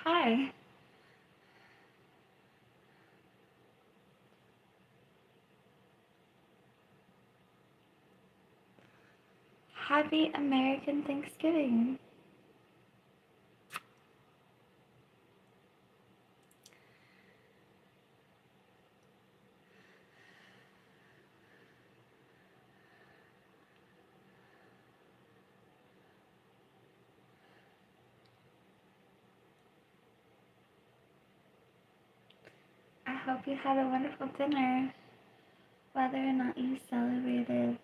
Hi. Happy American Thanksgiving. I hope you had a wonderful dinner, whether or not you celebrated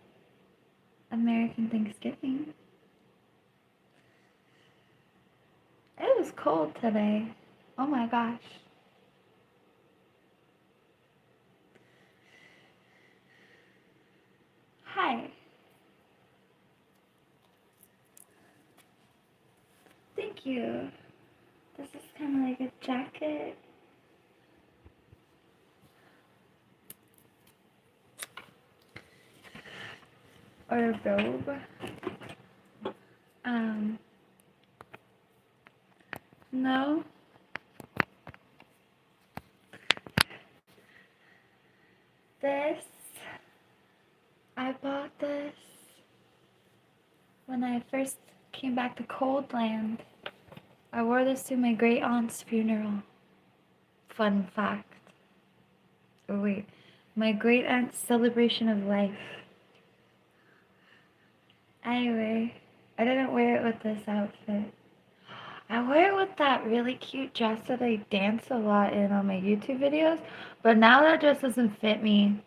American Thanksgiving. It was cold today. Oh my gosh. Hi. Thank you. This is kind of like a jacket. Or a robe. Um, no. This, I bought this when I first came back to Coldland. I wore this to my great aunt's funeral. Fun fact. Oh wait, my great aunt's celebration of life. Anyway, I didn't wear it with this outfit. I wear it with that really cute dress that I dance a lot in on my YouTube videos, but now that dress doesn't fit me.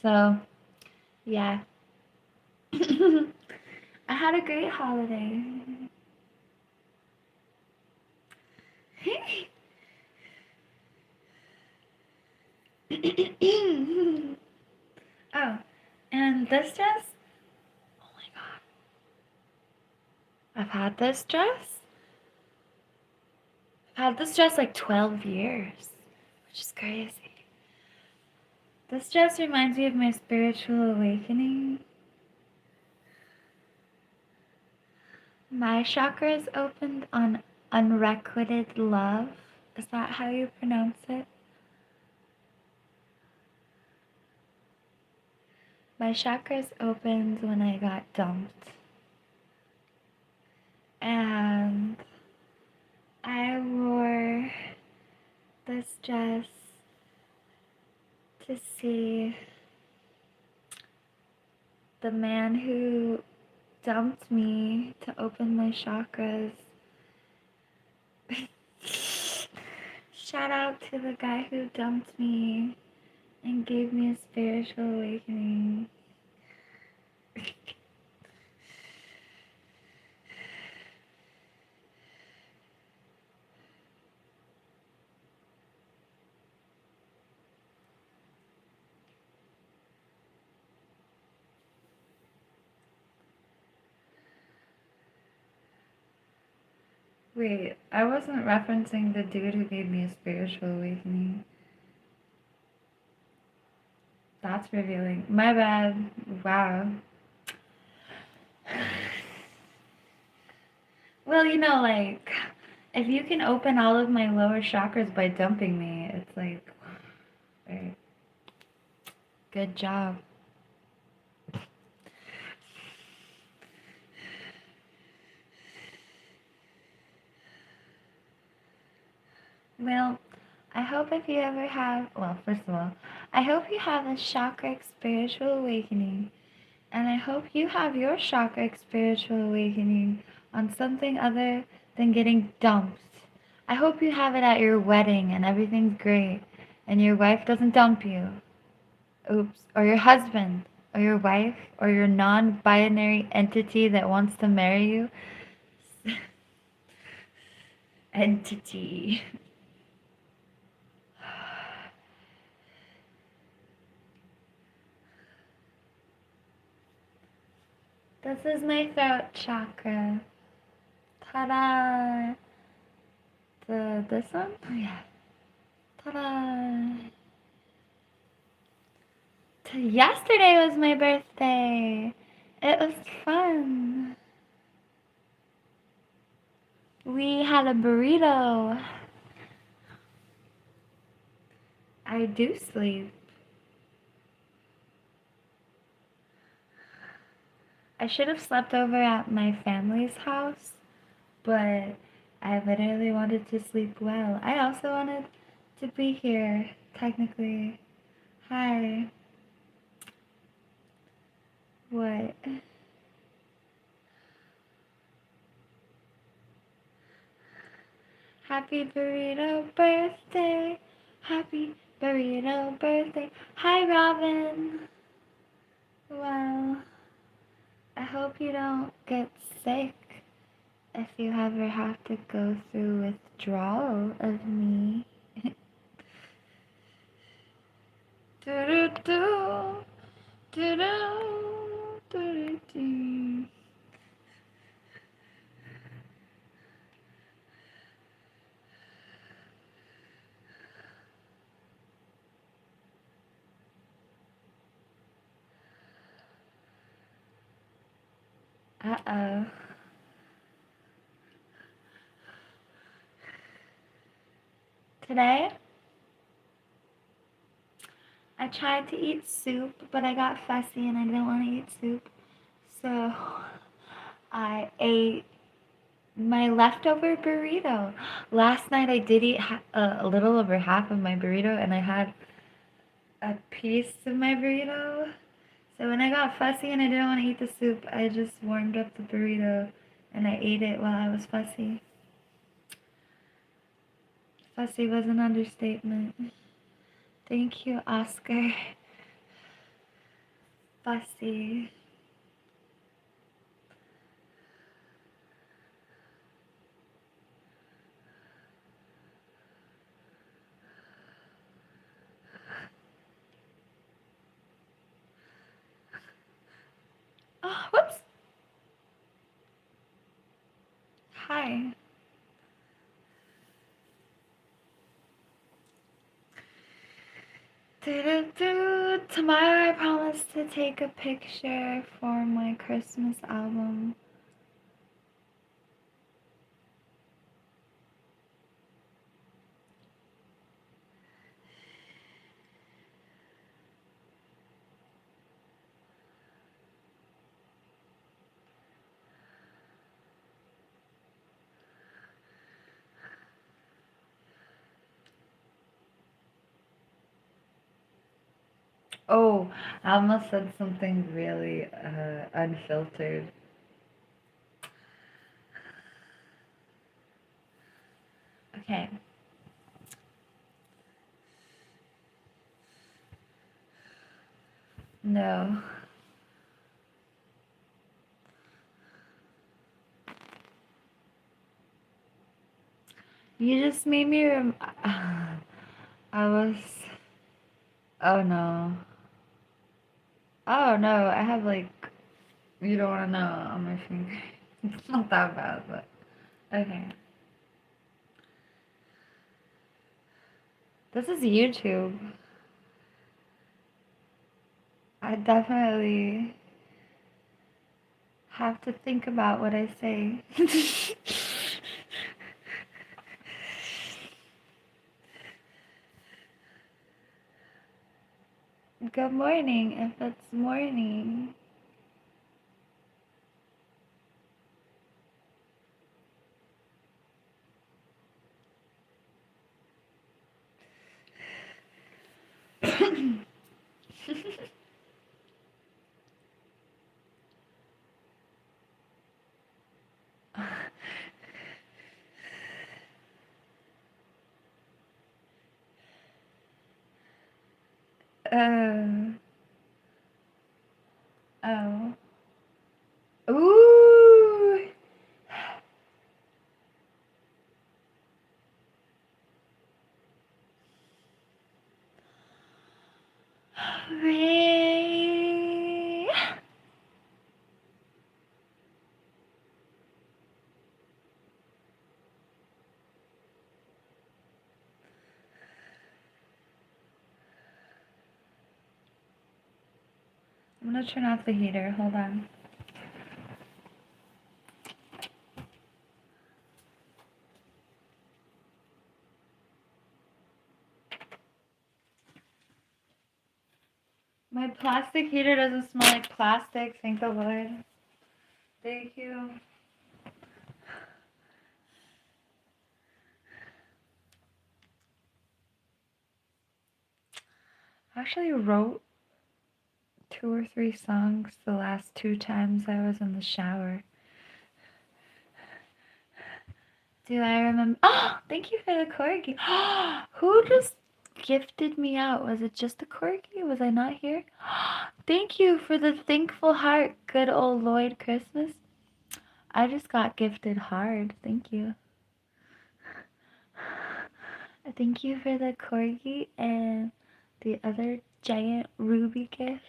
So, yeah. I had a great holiday. Oh, and this dress, oh my god. I've had this dress. I've had this dress like 12 years, which is crazy. This dress reminds me of my spiritual awakening. My chakras opened on unrequited love. Is that how you pronounce it? My chakras opened when I got dumped. And I wore this dress to see the man who dumped me to open my chakras. Shout out to the guy who dumped me and gave me a spiritual awakening. Wait, I wasn't referencing the dude who gave me a spiritual awakening. That's revealing. My bad. Wow. Well, like, if you can open all of my lower chakras by dumping me, it's like, right. Good job. Well, I hope if you ever have, well, first of all, I hope you have a chakra spiritual awakening. And I hope you have your chakra spiritual awakening on something other than getting dumped. I hope you have it at your wedding and everything's great and your wife doesn't dump you. Oops. Or your husband or your wife or your non-binary entity that wants to marry you. Entity. This is my throat chakra. Ta-da! This one? Oh, yeah. Ta-da! Yesterday was my birthday. It was fun. We had a burrito. I do sleep. I should have slept over at my family's house, but I literally wanted to sleep well. I also wanted to be here, technically. Hi. What? Happy burrito birthday. Happy burrito birthday. Hi, Robin. Well, I hope you don't get sick if you ever have to go through withdrawal of me. Do-do-do. Do-do. Do-do-do. Uh-oh. Today, I tried to eat soup, but I got fussy and I didn't want to eat soup. So, I ate my leftover burrito. Last night I did eat a little over half of my burrito and I had a piece of my burrito. So when I got fussy and I didn't want to eat the soup, I just warmed up the burrito and I ate it while I was fussy. Fussy was an understatement. Thank you, Oscar. Fussy. Oh, whoops. Hi. Tomorrow I promise to take a picture for my Christmas album. Oh, I almost said something really unfiltered. Okay. No. You just made me I was. Oh no. Oh no, I have like. You don't want to know on my finger. It's not that bad, but. Okay. This is YouTube. I definitely have to think about what I say. Good morning, if it's morning. uh, oh. Ooh. Ray. I'm gonna turn off the heater. Hold on. plastic heater doesn't smell like plastic, thank the Lord. Thank you. I actually wrote 2 or 3 songs the last 2 times I was in the shower. Do I remember? Oh, thank you for the corgi. Who just gifted me out? Was it just a corgi? Was I not here? Thank you for the thankful heart, good old Lloyd Christmas. I just got gifted hard. Thank you. Thank you for the corgi and the other giant ruby gifts.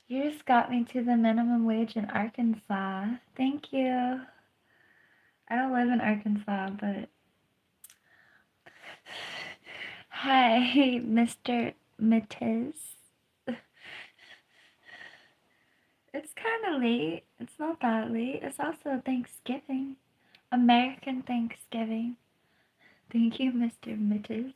You just got me to the minimum wage in Arkansas. Thank you. I don't live in Arkansas, but hi, Mr. Matiz. It's kind of late. It's not that late. It's also Thanksgiving. American Thanksgiving. Thank you, Mr. Matiz.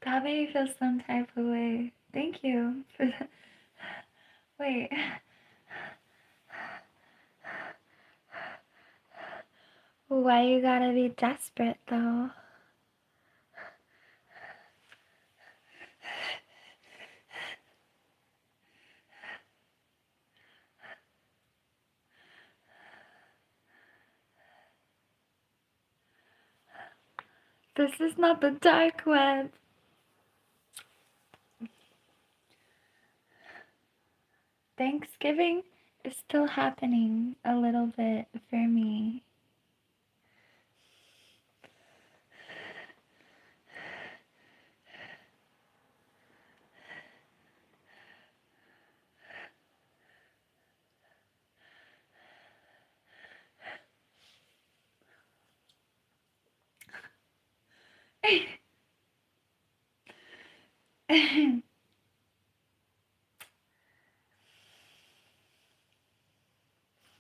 That made me feel some type of way. Thank you for that. Wait. Why you gotta be desperate though? This is not the dark web. Thanksgiving is still happening a little bit for me.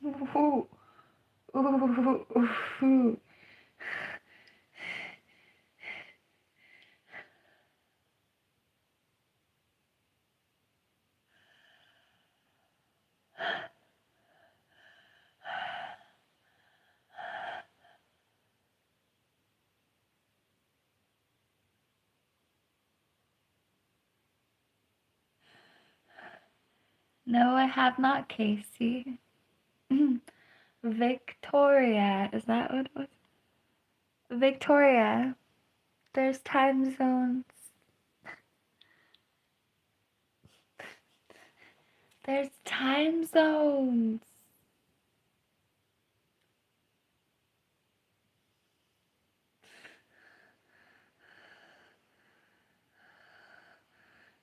Ooh. Ooh. No, I have not, Casey. Victoria, is that what it was? Victoria, there's time zones. There's time zones.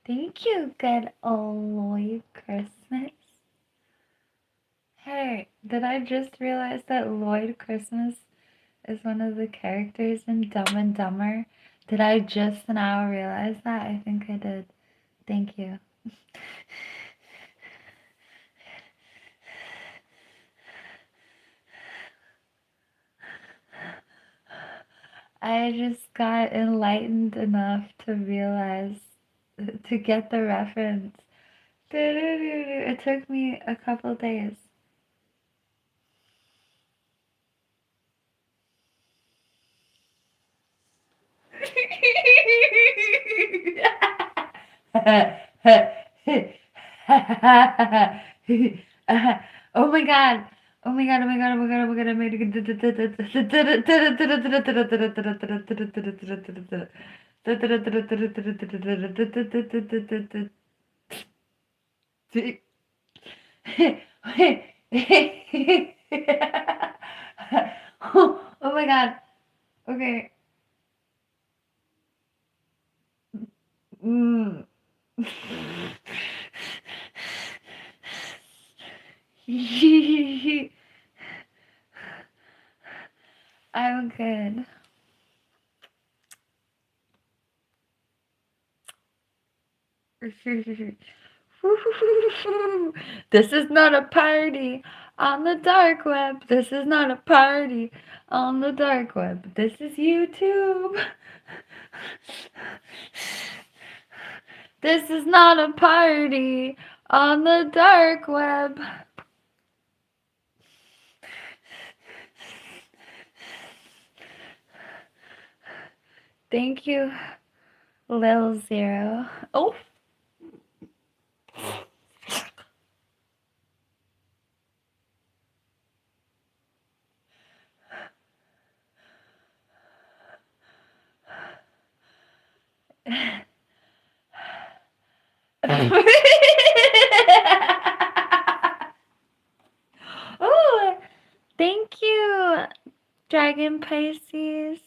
Thank you, good old Lloyd Christmas. Hey, did I just realize that Lloyd Christmas is one of the characters in Dumb and Dumber? Did I just now realize that? I think I did. Thank you. I just got enlightened enough to realize, to get the reference. It took me a couple days. Oh my god. Oh my god, oh my god, oh my god, oh my god, I made it. Oh my god. Okay. good. This is not a party on the dark web. This is not a party on the dark web. This is YouTube. This is not a party on the dark web. Thank you, Lil Zero. Oh. Oh, thank you, Dragon Pisces.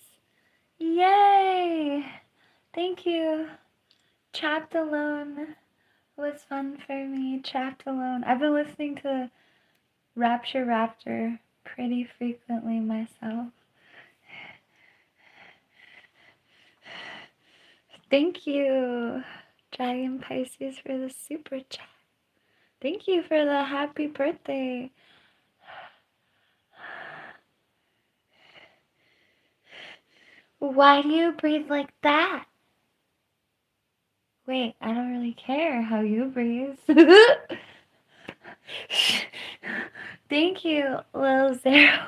Yay! Thank you. Trapped Alone was fun for me. Trapped Alone. I've been listening to Rapture Raptor pretty frequently myself. Thank you, Dragon Pisces, for the super chat. Thank you for the happy birthday. Why do you breathe like that? Wait, I don't really care how you breathe. Thank you, Lil Zero.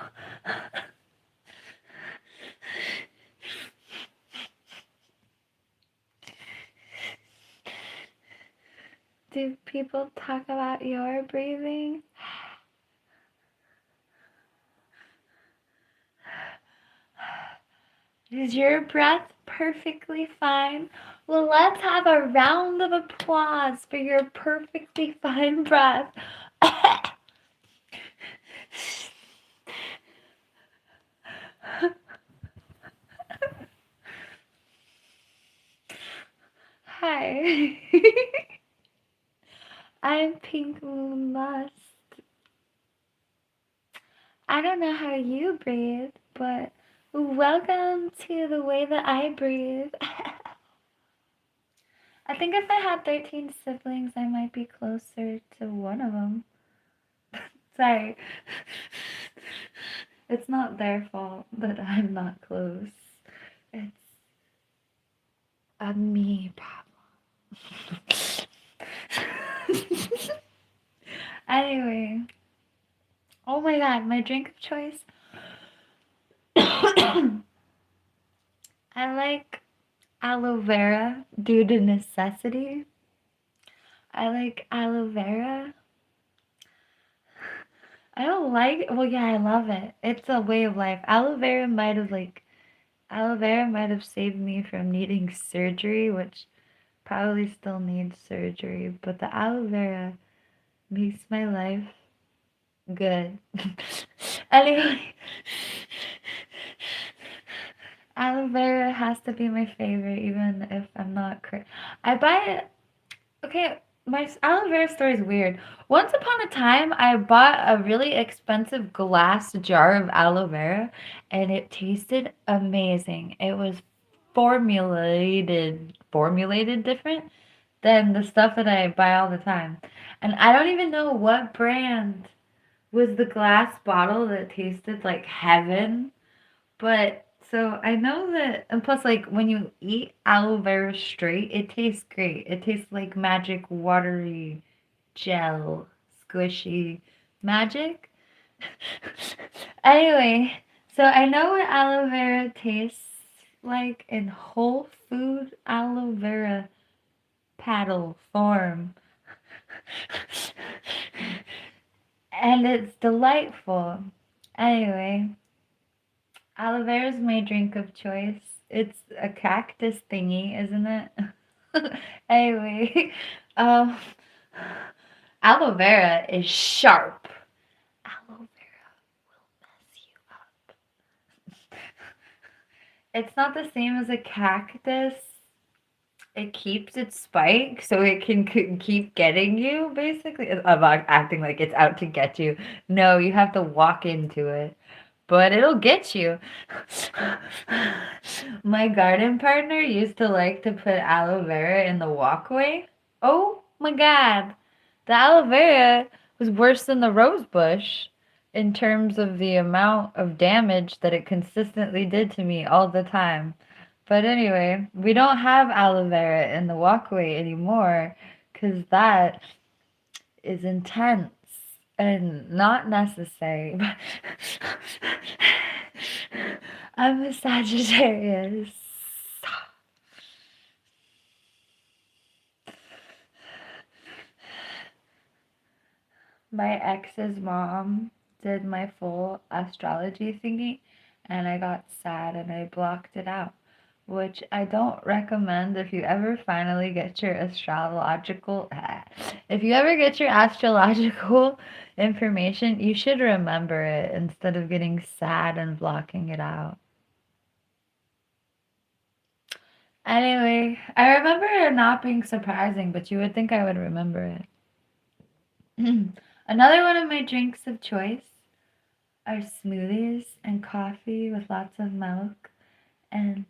Do people talk about your breathing? Is your breath perfectly fine? Well, let's have a round of applause for your perfectly fine breath. Hi. I'm PinkMoonLust. I don't know how you breathe, but welcome to the way that I breathe. I think if I had 13 siblings, I might be closer to one of them. Sorry. It's not their fault that I'm not close. It's a me problem. Anyway. Oh my god, my drink of choice. I like aloe vera due to necessity. I like aloe vera. I don't like, well, yeah, I love it. It's a way of life. Aloe vera might have saved me from needing surgery, which probably still needs surgery, but the aloe vera makes my life good. Anyway, aloe vera has to be my favorite, even if I'm not I buy it. Okay, my aloe vera story is weird. Once upon a time, I bought a really expensive glass jar of aloe vera, and it tasted amazing. It was formulated different than the stuff that I buy all the time. And I don't even know what brand was the glass bottle that tasted like heaven. But so I know that, and plus, like when you eat aloe vera straight, it tastes great. It tastes like magic, watery gel, squishy magic. Anyway, so I know what aloe vera tastes like in whole food aloe vera paddle form. And it's delightful. Anyway, aloe vera is my drink of choice. It's a cactus thingy, isn't it? Anyway, um, aloe vera is sharp. Aloe vera will mess you up. It's not the same as a cactus. It keeps its spike so it can keep getting you, basically. I'm not acting like it's out to get you. No, you have to walk into it. but it'll get you. My garden partner used to like to put aloe vera in the walkway. Oh my god. The aloe vera was worse than the rose bush in terms of the amount of damage that it consistently did to me all the time. But anyway, we don't have aloe vera in the walkway anymore because that is intense and not necessary. I'm a Sagittarius. My ex's mom did my full astrology thingy, and I got sad and I blocked it out, which I don't recommend if you ever finally get your astrological. If you ever get your astrological information, you should remember it instead of getting sad and blocking it out. Anyway, I remember it not being surprising, but you would think I would remember it. Another one of my drinks of choice are smoothies and coffee with lots of milk and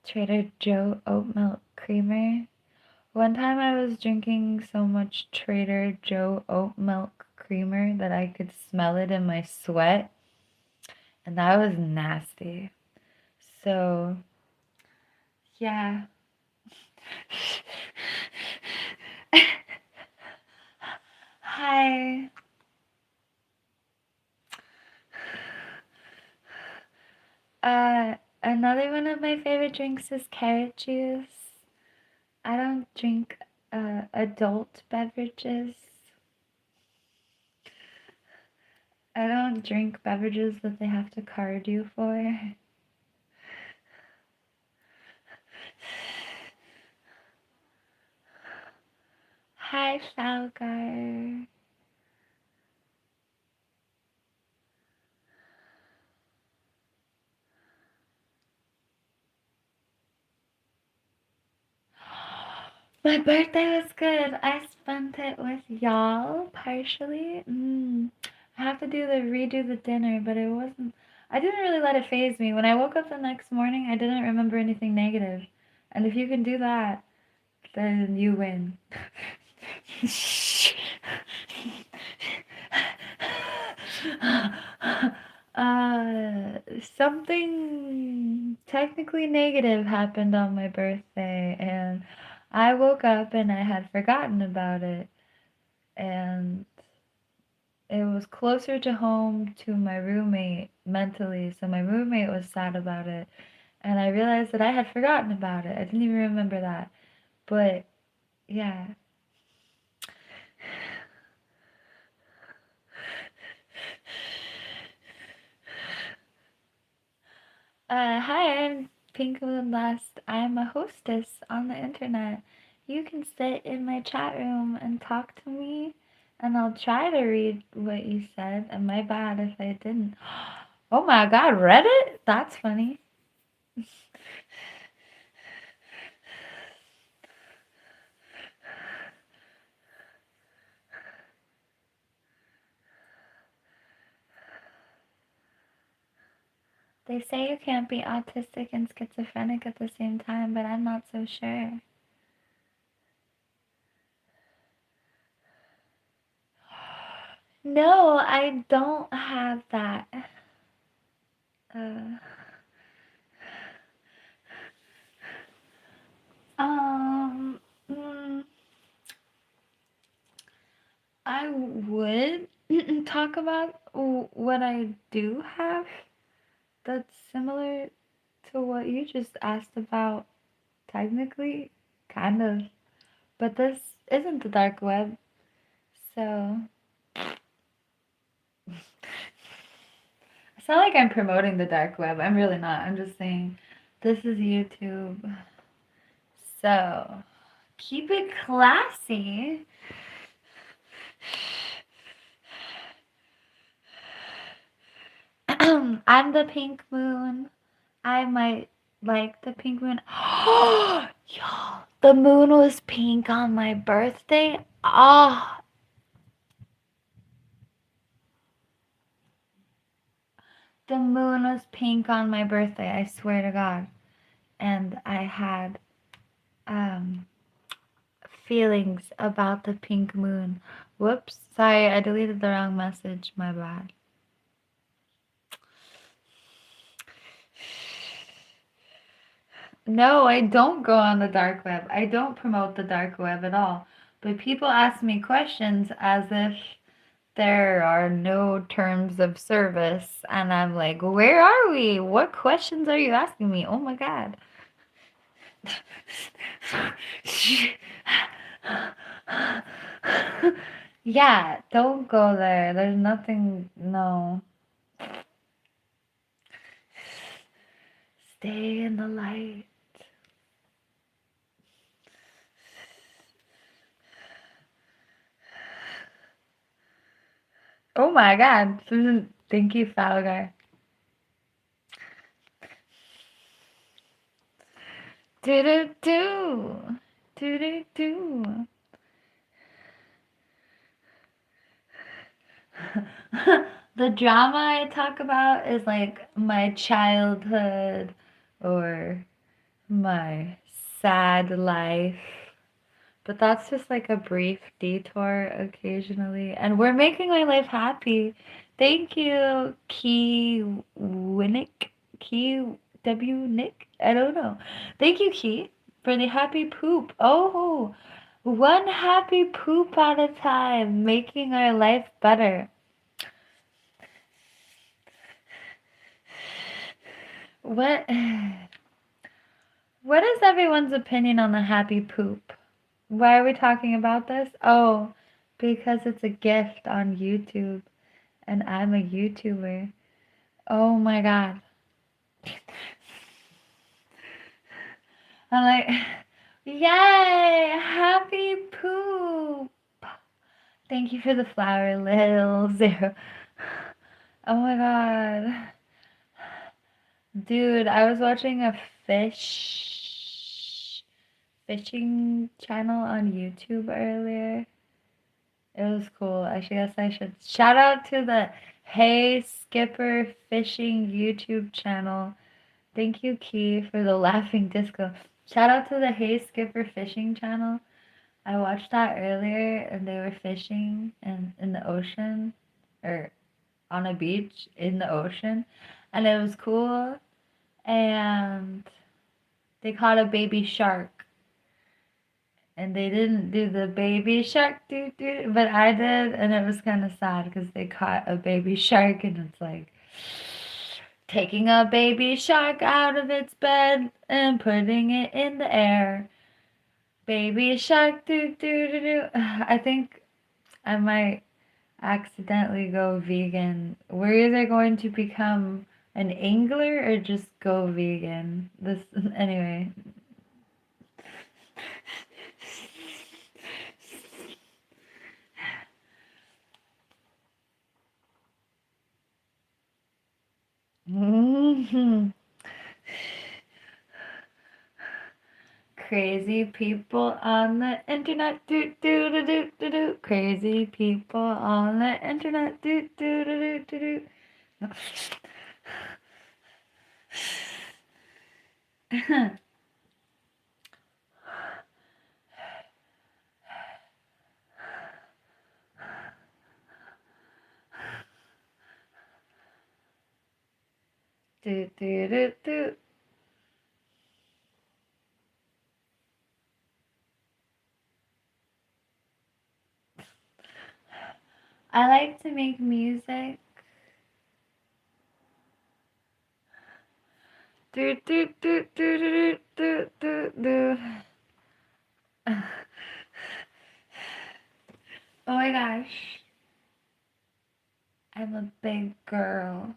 Trader Joe oat milk creamer. One time I was drinking so much Trader Joe oat milk creamer that I could smell it in my sweat, and that was nasty. So, yeah. Hi. Another one of my favorite drinks is carrot juice. I don't drink adult beverages. I don't drink beverages that they have to card you for. Hi, Falgar. My birthday was good. I spent it with y'all partially. I have to redo the dinner, but it wasn't. I didn't really let it phase me. When I woke up the next morning, I didn't remember anything negative. And if you can do that, then you win. Something technically negative happened on my birthday, and I woke up and I had forgotten about it, and it was closer to home to my roommate mentally, so my roommate was sad about it, and I realized that I had forgotten about it. I didn't even remember that, but yeah. Hi, I'm PinkMoonLust. I'm a hostess on the internet. You can sit in my chat room and talk to me, and I'll try to read what you said. And my bad if I didn't. Oh my god, Reddit? That's funny. They say you can't be autistic and schizophrenic at the same time, but I'm not so sure. No, I don't have that. Uh, um, mm, I would talk about what I do have that's similar to what you just asked about, technically, kind of. But this isn't the dark web, so I sound like I'm promoting the dark web. I'm really not. I'm just saying this is YouTube. So keep it classy. I'm the pink moon. I might like the pink moon. Y'all, the moon was pink on my birthday. Ah, The moon was pink on my birthday, I swear to God. And I had um, feelings about the pink moon. Whoops, sorry, I deleted the wrong message, my bad. No, I don't go on the dark web. I don't promote the dark web at all. But people ask me questions as if there are no terms of service. And I'm like, where are we? What questions are you asking me? Oh my God. Yeah, don't go there. There's nothing, no. Stay in the light. Oh my God. Thank you, Falgar. Do do do. Do do do. The drama I talk about is like my childhood or my sad life. But that's just like a brief detour occasionally. And we're making my life happy. Thank you, Key Winnick. Key W Nick? I don't know. Thank you, Key, for the happy poop. Oh, one happy poop at a time, making our life better. What what is everyone's opinion on the happy poop? Why are we talking about this? Oh, because it's a gift on YouTube and I'm a YouTuber. Oh my God. I'm like, yay, happy poop. Thank you for the flower, Lil Zero. Oh my God. Dude, I was watching a fishing channel on YouTube earlier. It was cool. I guess I should shout out to the Hey Skipper Fishing YouTube channel. Thank you, Key, for the laughing disco. Shout out to the Hey Skipper Fishing channel. I watched that earlier and they were fishing in the ocean or on a beach in the ocean and it was cool and they caught a baby shark and they didn't do the baby shark but I did and it was kind of sad because they caught a baby shark and it's like taking a baby shark out of its bed and putting it in the air. Baby shark I think I might accidentally go vegan. We're either going to become an angler or just go vegan. This anyway. Crazy people on the internet, Crazy people on the internet, I like to make music. Oh my gosh. I'm a big girl.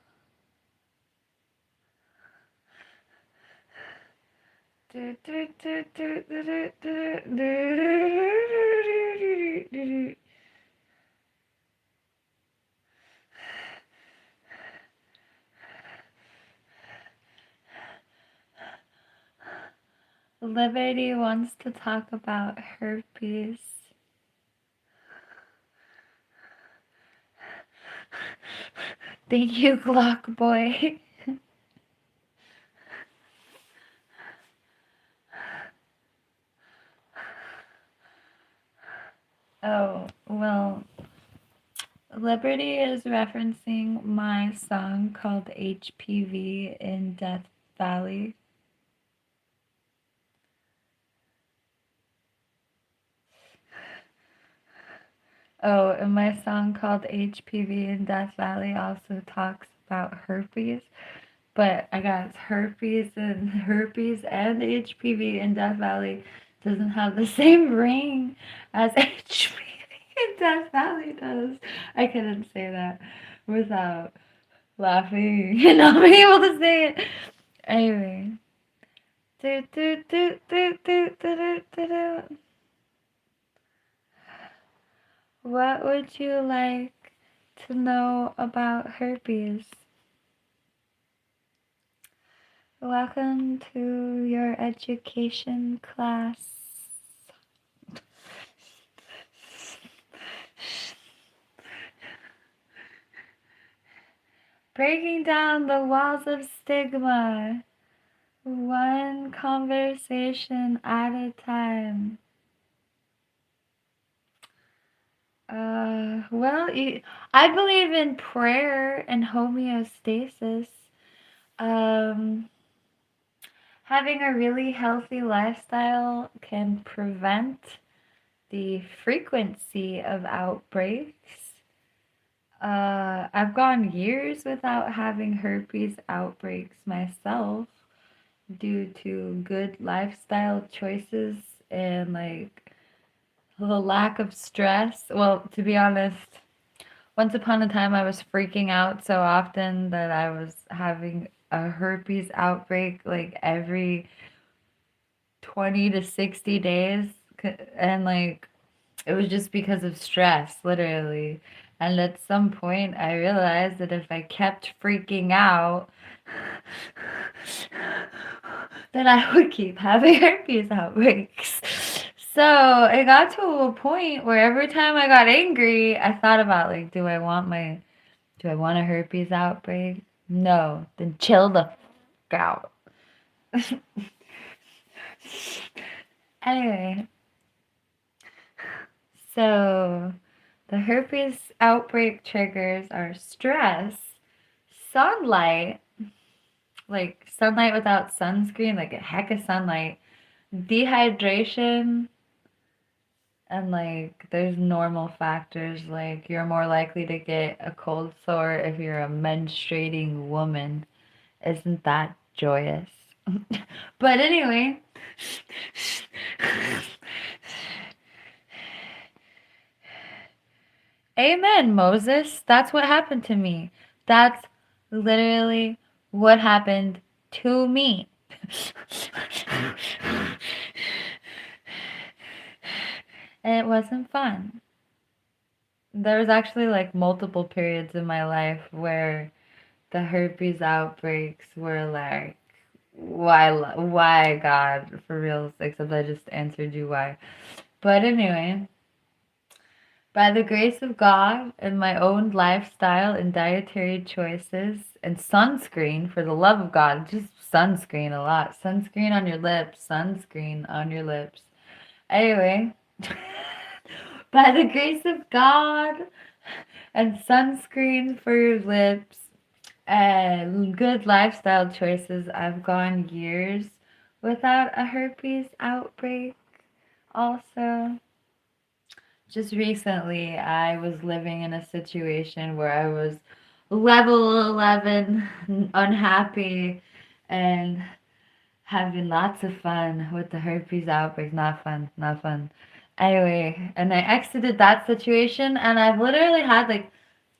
Liberty wants to talk about herpes. Thank you, Glock Boy. Oh, well, Liberty is referencing my song called HPV in Death Valley. Oh, and my song called HPV in Death Valley also talks about herpes. But I got herpes and HPV in Death Valley doesn't have the same ring as HPV in Death Valley does. I couldn't say that without laughing and not being able to say it. Anyway. Do, do, do, do, do, do, do, do, do. What would you like to know about herpes? Welcome to your education class. Breaking down the walls of stigma, one conversation at a time. Well, I believe in prayer and homeostasis. Um, Having a really healthy lifestyle can prevent the frequency of outbreaks. I've gone years without having herpes outbreaks myself due to good lifestyle choices and like the lack of stress. Well, to be honest, once upon a time I was freaking out so often that I was having a herpes outbreak like every 20 to 60 days. And like it was just because of stress, literally. And at some point, I realized that if I kept freaking out, then I would keep having herpes outbreaks. So it got to a point where every time I got angry, I thought about like, do I want a herpes outbreak? No, then chill the out. Anyway, so the herpes outbreak triggers are stress, sunlight, like sunlight without sunscreen, like a heck of sunlight, dehydration, and like there's normal factors like you're more likely to get a cold sore if you're a menstruating woman. Isn't that joyous? But anyway, amen, Moses. That's what happened to me. That's literally what happened to me. And it wasn't fun. There was actually like multiple periods in my life where the herpes outbreaks were like, why, God, for real? Except I just answered you why. But anyway, by the grace of God and my own lifestyle and dietary choices and sunscreen, for the love of God, just sunscreen a lot. Sunscreen on your lips, sunscreen on your lips. Anyway, by the grace of God and sunscreen for your lips and good lifestyle choices, I've gone years without a herpes outbreak. Also, just recently, I was living in a situation where I was level 11, unhappy, and having lots of fun with the herpes outbreak. Not fun, not fun. Anyway, and I exited that situation, and I've literally had like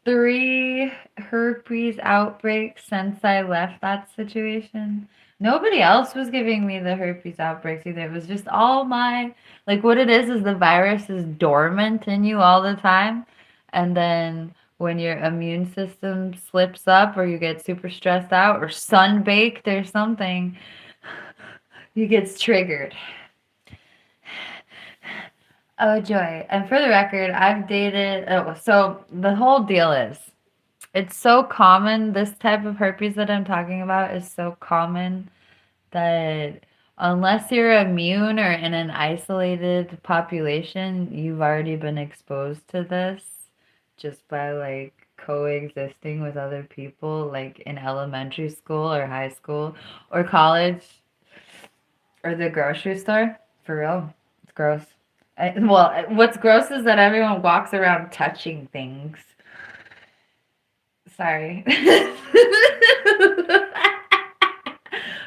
3 herpes outbreaks since I left that situation. Nobody else was giving me the herpes outbreaks either. It was just all my, like, what it is the virus is dormant in you all the time. And then when your immune system slips up or you get super stressed out or sunbaked or something, you get triggered. Oh, joy. And for the record, I've dated, oh, so the whole deal is It's so common. This type of herpes that I'm talking about is so common that unless you're immune or in an isolated population, you've already been exposed to this just by like coexisting with other people, like in elementary school or high school or college or the grocery store. For real, it's gross. Well, what's gross is that everyone walks around touching things. Sorry.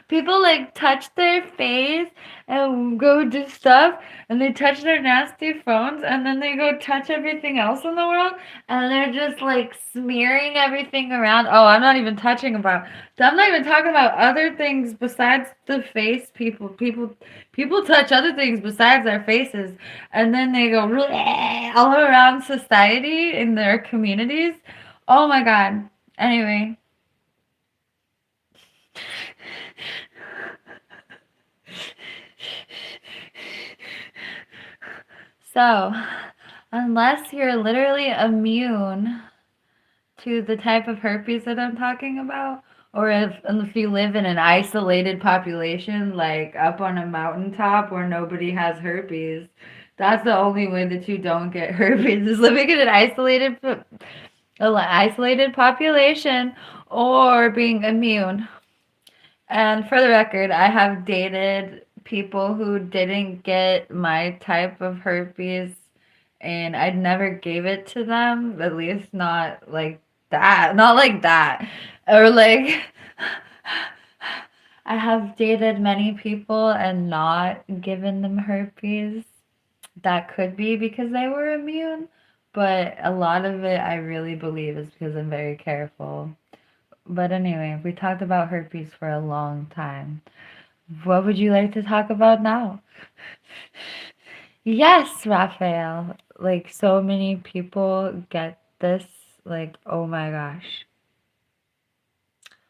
People like touch their face and go do stuff and they touch their nasty phones and then they go touch everything else in the world and they're just like smearing everything around. Oh, I'm not even talking about other things besides the face. People touch other things besides their faces and then they go all around society in their communities. Oh my God. Anyway. So, unless you're literally immune to the type of herpes that I'm talking about, or if you live in an isolated population, like up on a mountaintop where nobody has herpes, that's the only way that you don't get herpes is living in an isolated population or being immune. And for the record, I have dated people who didn't get my type of herpes, and I never gave it to them, at least not like that. Not like that. Or like, I have dated many people and not given them herpes. That could be because they were immune, but a lot of it I really believe is because I'm very careful. But anyway, we talked about herpes for a long time. What would you like to talk about now? Yes, Raphael. Like so many people get this. Like, oh my gosh.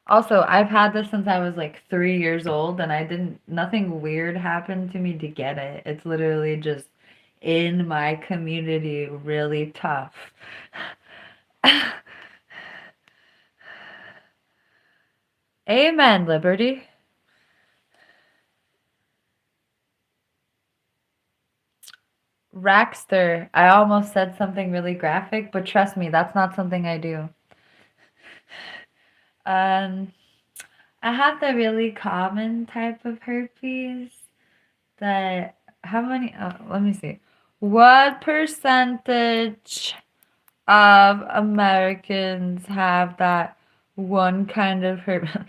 Also, I've had this since I was like 3 years old, and nothing weird happened to me to get it. It's literally just in my community, really tough. Amen, Liberty. Rackster. I almost said something really graphic, but trust me, that's not something I do. Um, I have the really common type of herpes that, how many, let me see. What percentage of Americans have that one kind of herpes?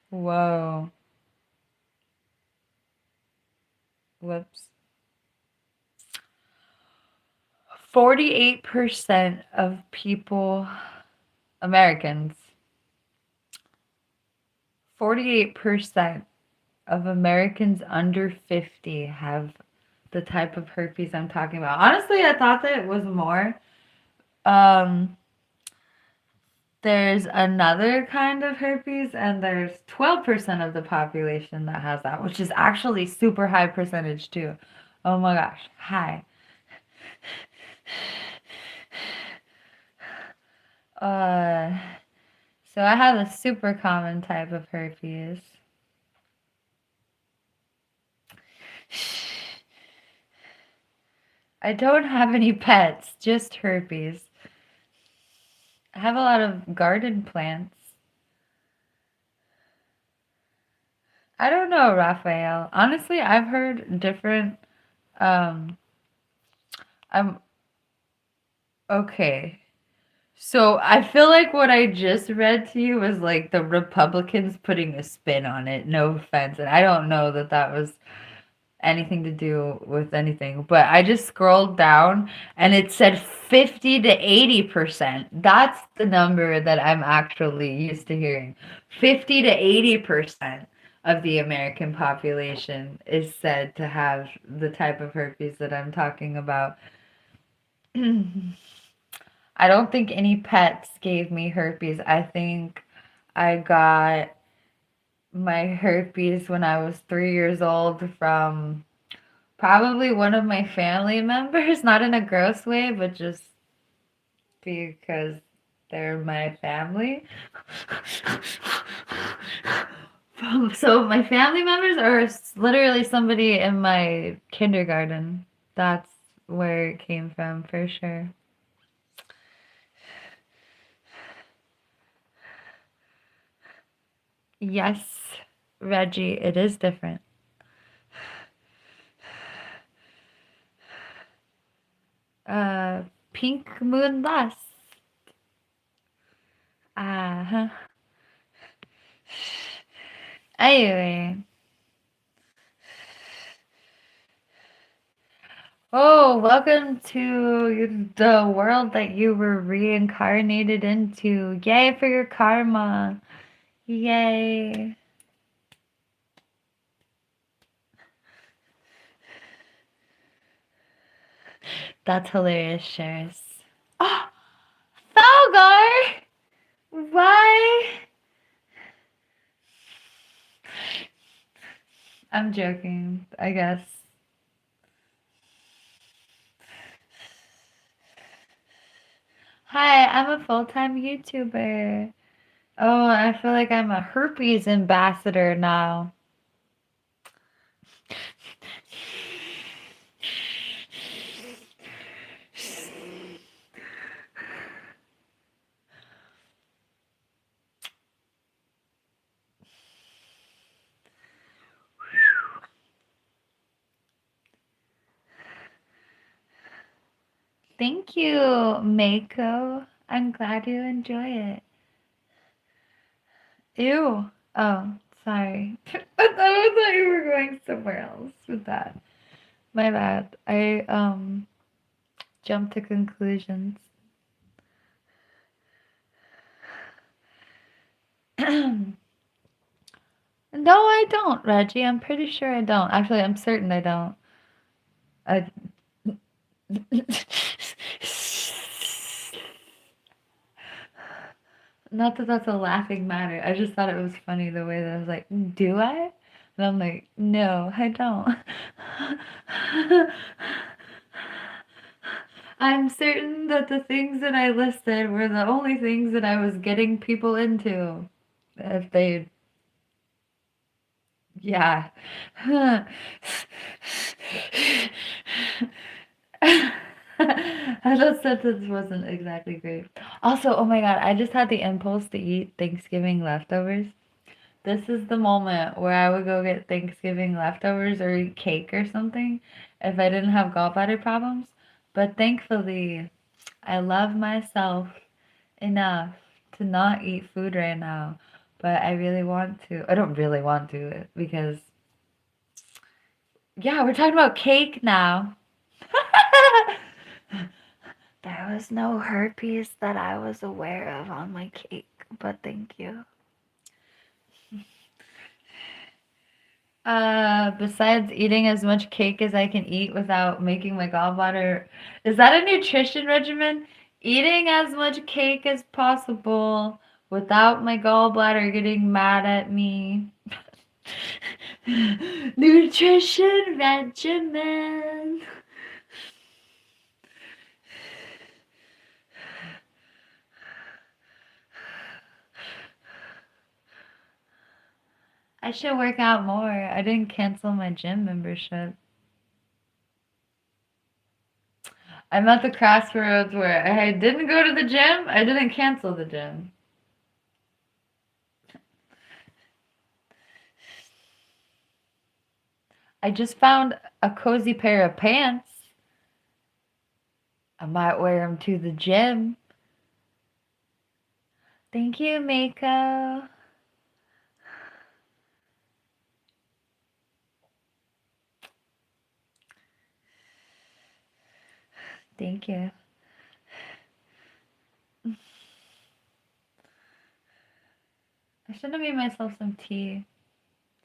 Whoa. Whoops. 48% of people, Americans, 48% of Americans under 50 have the type of herpes I'm talking about. Honestly, I thought that it was more. Um, there's another kind of herpes, and there's 12% of the population that has that, which is actually super high percentage too. Oh my gosh, high. Uh, so I have a super common type of herpes. I don't have any pets, just herpes. I have a lot of garden plants. I don't know, Raphael. Honestly, I've heard different. Um, I'm okay. So I feel like what I just read to you was like the Republicans putting a spin on it. No offense, and I don't know that that was anything to do with anything, but I just scrolled down and it said 50 to 80%. That's the number that I'm actually used to hearing. 50 to 80% of the American population is said to have the type of herpes that I'm talking about. I don't think any pets gave me herpes. I think I got my herpes when I was 3 years old from probably one of my family members, not in a gross way, but just because they're my family. So my family members are literally somebody in my kindergarten. That's where it came from for sure. Yes, Reggie, it is different. Uh, PinkMoonLust. Uh-huh. Anyway. Oh, welcome to the world that you were reincarnated into. Yay for your karma. Yay. That's hilarious, Shares. Oh, Falgar! Why? I'm joking, I guess. Hi, I'm a full-time YouTuber. Oh, I feel like I'm a herpes ambassador now. Thank you, Mako. I'm glad you enjoy it. Ew. Oh, sorry. I thought you were going somewhere else with that. My bad. I jumped to conclusions. No, I don't, Reggie. I'm pretty sure I don't. Actually, I'm certain I don't. I Not that that's a laughing matter. I just thought it was funny the way that I was like, do I? And I'm like, no, I don't. I'm certain that the things that I listed were the only things that I was getting people into. If they, yeah. That sentence wasn't exactly great. Also, oh my God, I just had the impulse to eat Thanksgiving leftovers. This is the moment where I would go get Thanksgiving leftovers or eat cake or something if I didn't have gallbladder problems. But thankfully, I love myself enough to not eat food right now. But I really want to. I don't really want to because, yeah, we're talking about cake now. There was no herpes that I was aware of on my cake, but thank you. Besides eating as much cake as I can eat without making my gallbladder, is that a nutrition regimen? Eating as much cake as possible without my gallbladder getting mad at me. Nutrition regimen. I should work out more. I didn't cancel my gym membership. I'm at the crossroads where I didn't go to the gym, I didn't cancel the gym. I just found a cozy pair of pants. I might wear them to the gym. Thank you, Mako. Thank you. I should have made myself some tea.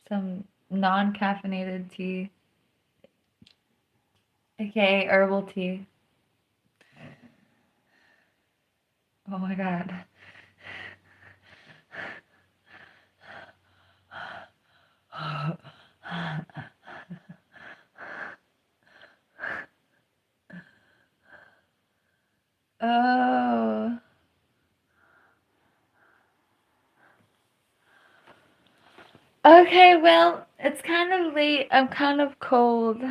Some non-caffeinated tea. Okay, herbal tea. Oh my God. Okay, well, it's kind of late. I'm kind of cold.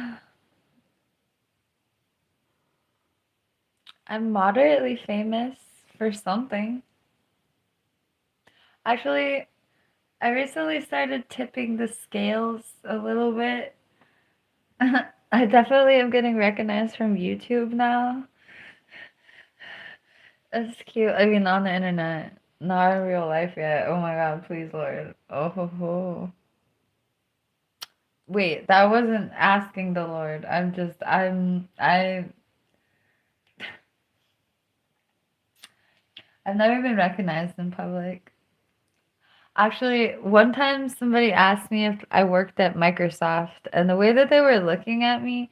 I'm moderately famous for something. Actually, I recently started tipping the scales a little bit. I definitely am getting recognized from YouTube now. That's cute. I mean, on the internet, not in real life yet. Oh my god, please, Lord. Oh ho ho. Wait, that wasn't asking the Lord. I've never been recognized in public. Actually, one time somebody asked me if I worked at Microsoft, and the way that they were looking at me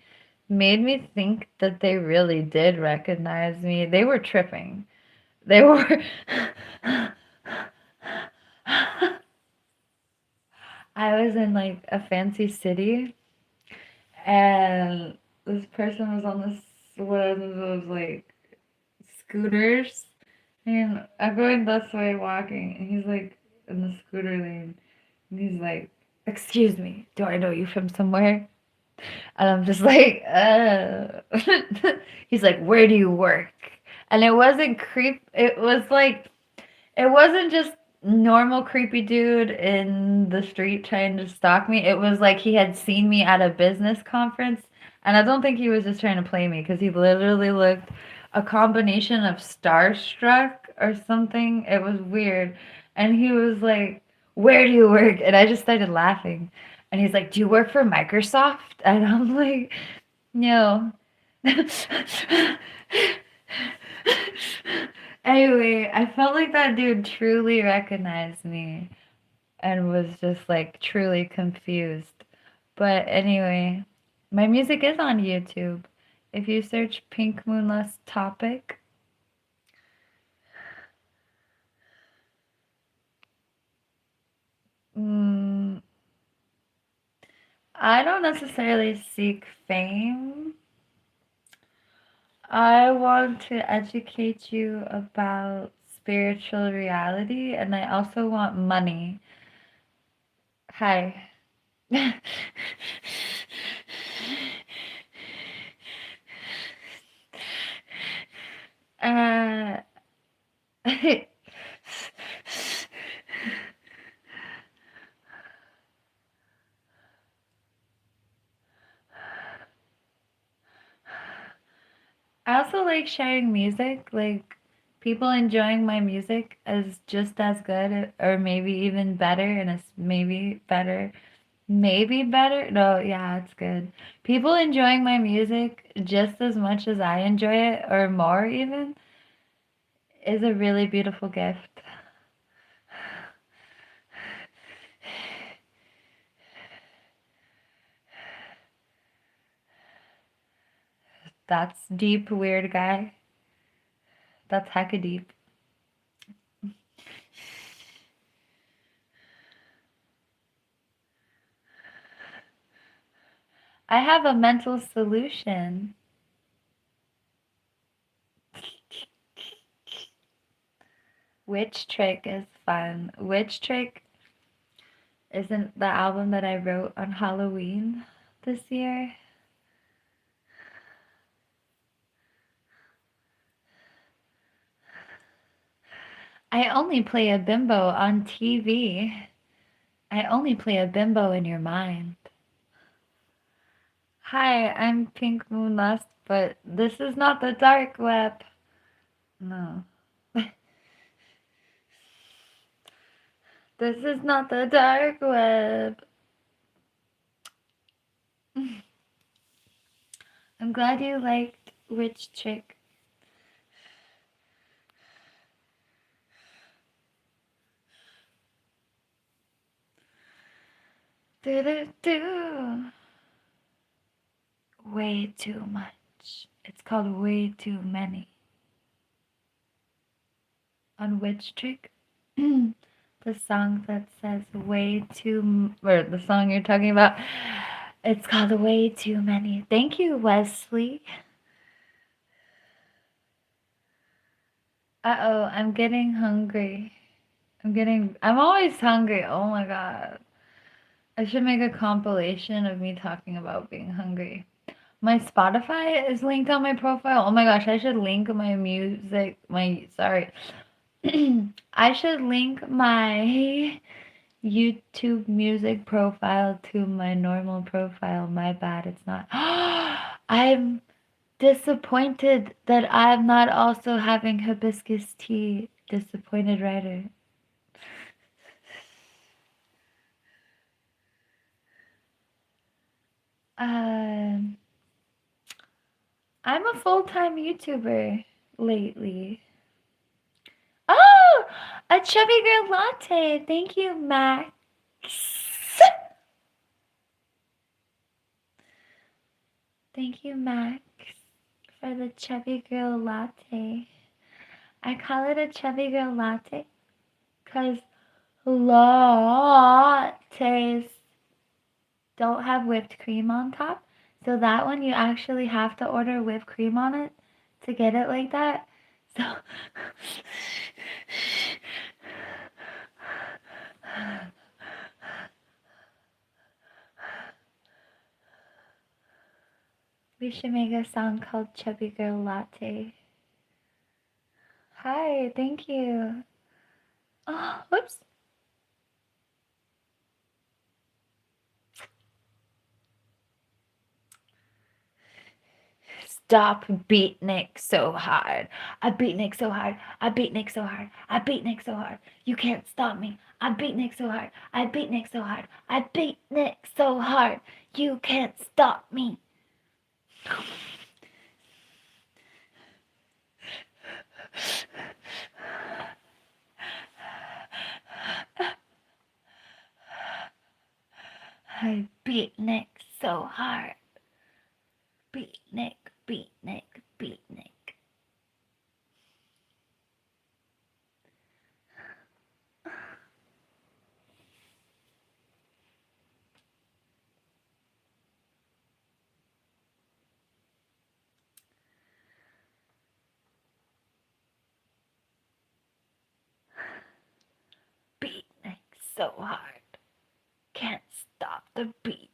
made me think that they really did recognize me. They were tripping. They were. I was in like a fancy city, and this person was on this one of those like scooters, and I'm going this way walking, and he's like in the scooter lane, and he's like, "Excuse me, do I know you from somewhere?" And I'm just like, He's like, "Where do you work?" And it wasn't creep. It was like it wasn't just normal creepy dude in the street trying to stalk me. It was like he had seen me at a business conference, and I don't think he was just trying to play me because he literally looked a combination of starstruck or something. It was weird. And he was like, "Where do you work?" And I just started laughing. And he's like, "Do you work for Microsoft?" And I'm like, "No." Anyway, I felt like that dude truly recognized me and was just like truly confused. But anyway, my music is on YouTube. If you search PinkMoonLust topic, mm, I don't necessarily seek fame. I want to educate you about spiritual reality, and I also want money. Hi. uh, I also like sharing music, like people enjoying my music is just as good or maybe even better, and it's maybe better. Maybe better? No, yeah, it's good. People enjoying my music just as much as I enjoy it or more even is a really beautiful gift. That's deep, weird guy. That's hecka deep. I have a mental solution. Witch Trick is fun. Witch Trick isn't the album that I wrote on Halloween this year. I only play a bimbo on TV. I only play a bimbo in your mind. Hi, I'm PinkMoonLust, but this is not the dark web. No. This is not the dark web. I'm glad you liked Witch Trick. Do. Way too much. It's called Way Too Many. On Witch Trick, the song that says way too, or the song you're talking about, it's called Way Too Many. Thank you, Wesley. Uh-oh, I'm getting hungry. I'm always hungry. Oh my god. I should make a compilation of me talking about being hungry. My Spotify is linked on my profile. Oh my gosh, I should link my music. I should link my YouTube music profile to my normal profile. My bad, it's not. I'm disappointed that I'm not also having hibiscus tea. Disappointed writer. Um, I'm a full-time YouTuber lately. Oh, a chubby girl latte. Thank you, Max. Thank you, Max, for the chubby girl latte. I call it a chubby girl latte because lattes don't have whipped cream on top. So that one you actually have to order whipped cream on it to get it like that. So we should make a song called Chubby Girl Latte. Hi, thank you. Oh, whoops. Stop beat Nick so hard. I beat Nick so hard. I beat Nick so hard. I beat Nick so hard. You can't stop me. I beat Nick so hard. I beat Nick so hard. I beat Nick so hard. You can't stop me. I beat Nick so hard. Beat Nick, beat Nick, beat Nick. Beat Nick so hard. Can't stop the beat.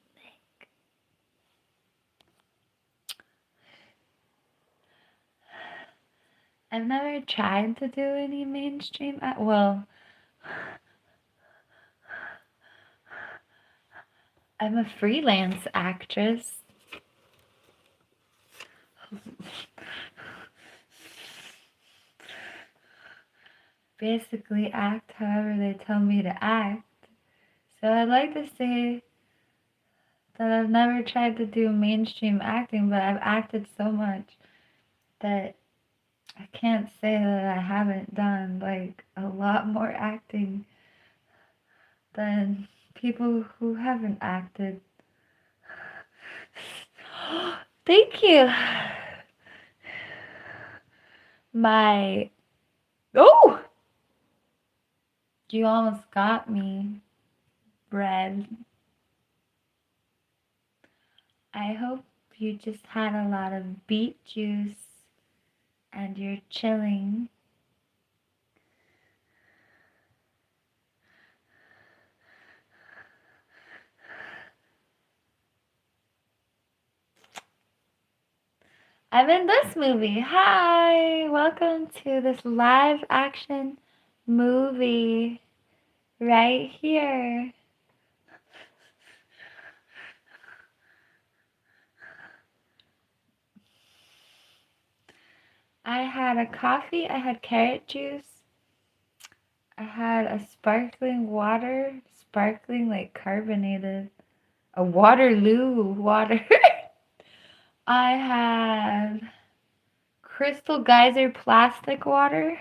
I've never tried to do any mainstream. Well, I'm a freelance actress. Basically, act however they tell me to act. So I'd like to say that I've never tried to do mainstream acting, but I've acted so much that I can't say that I haven't done like a lot more acting than people who haven't acted. Thank you. Oh! You almost got me, bread. I hope you just had a lot of beet juice and you're chilling. I'm in this movie. Hi! Welcome to this live action movie right here. I had a coffee, I had carrot juice, I had a sparkling water, sparkling like carbonated, a Waterloo water. I had Crystal Geyser plastic water.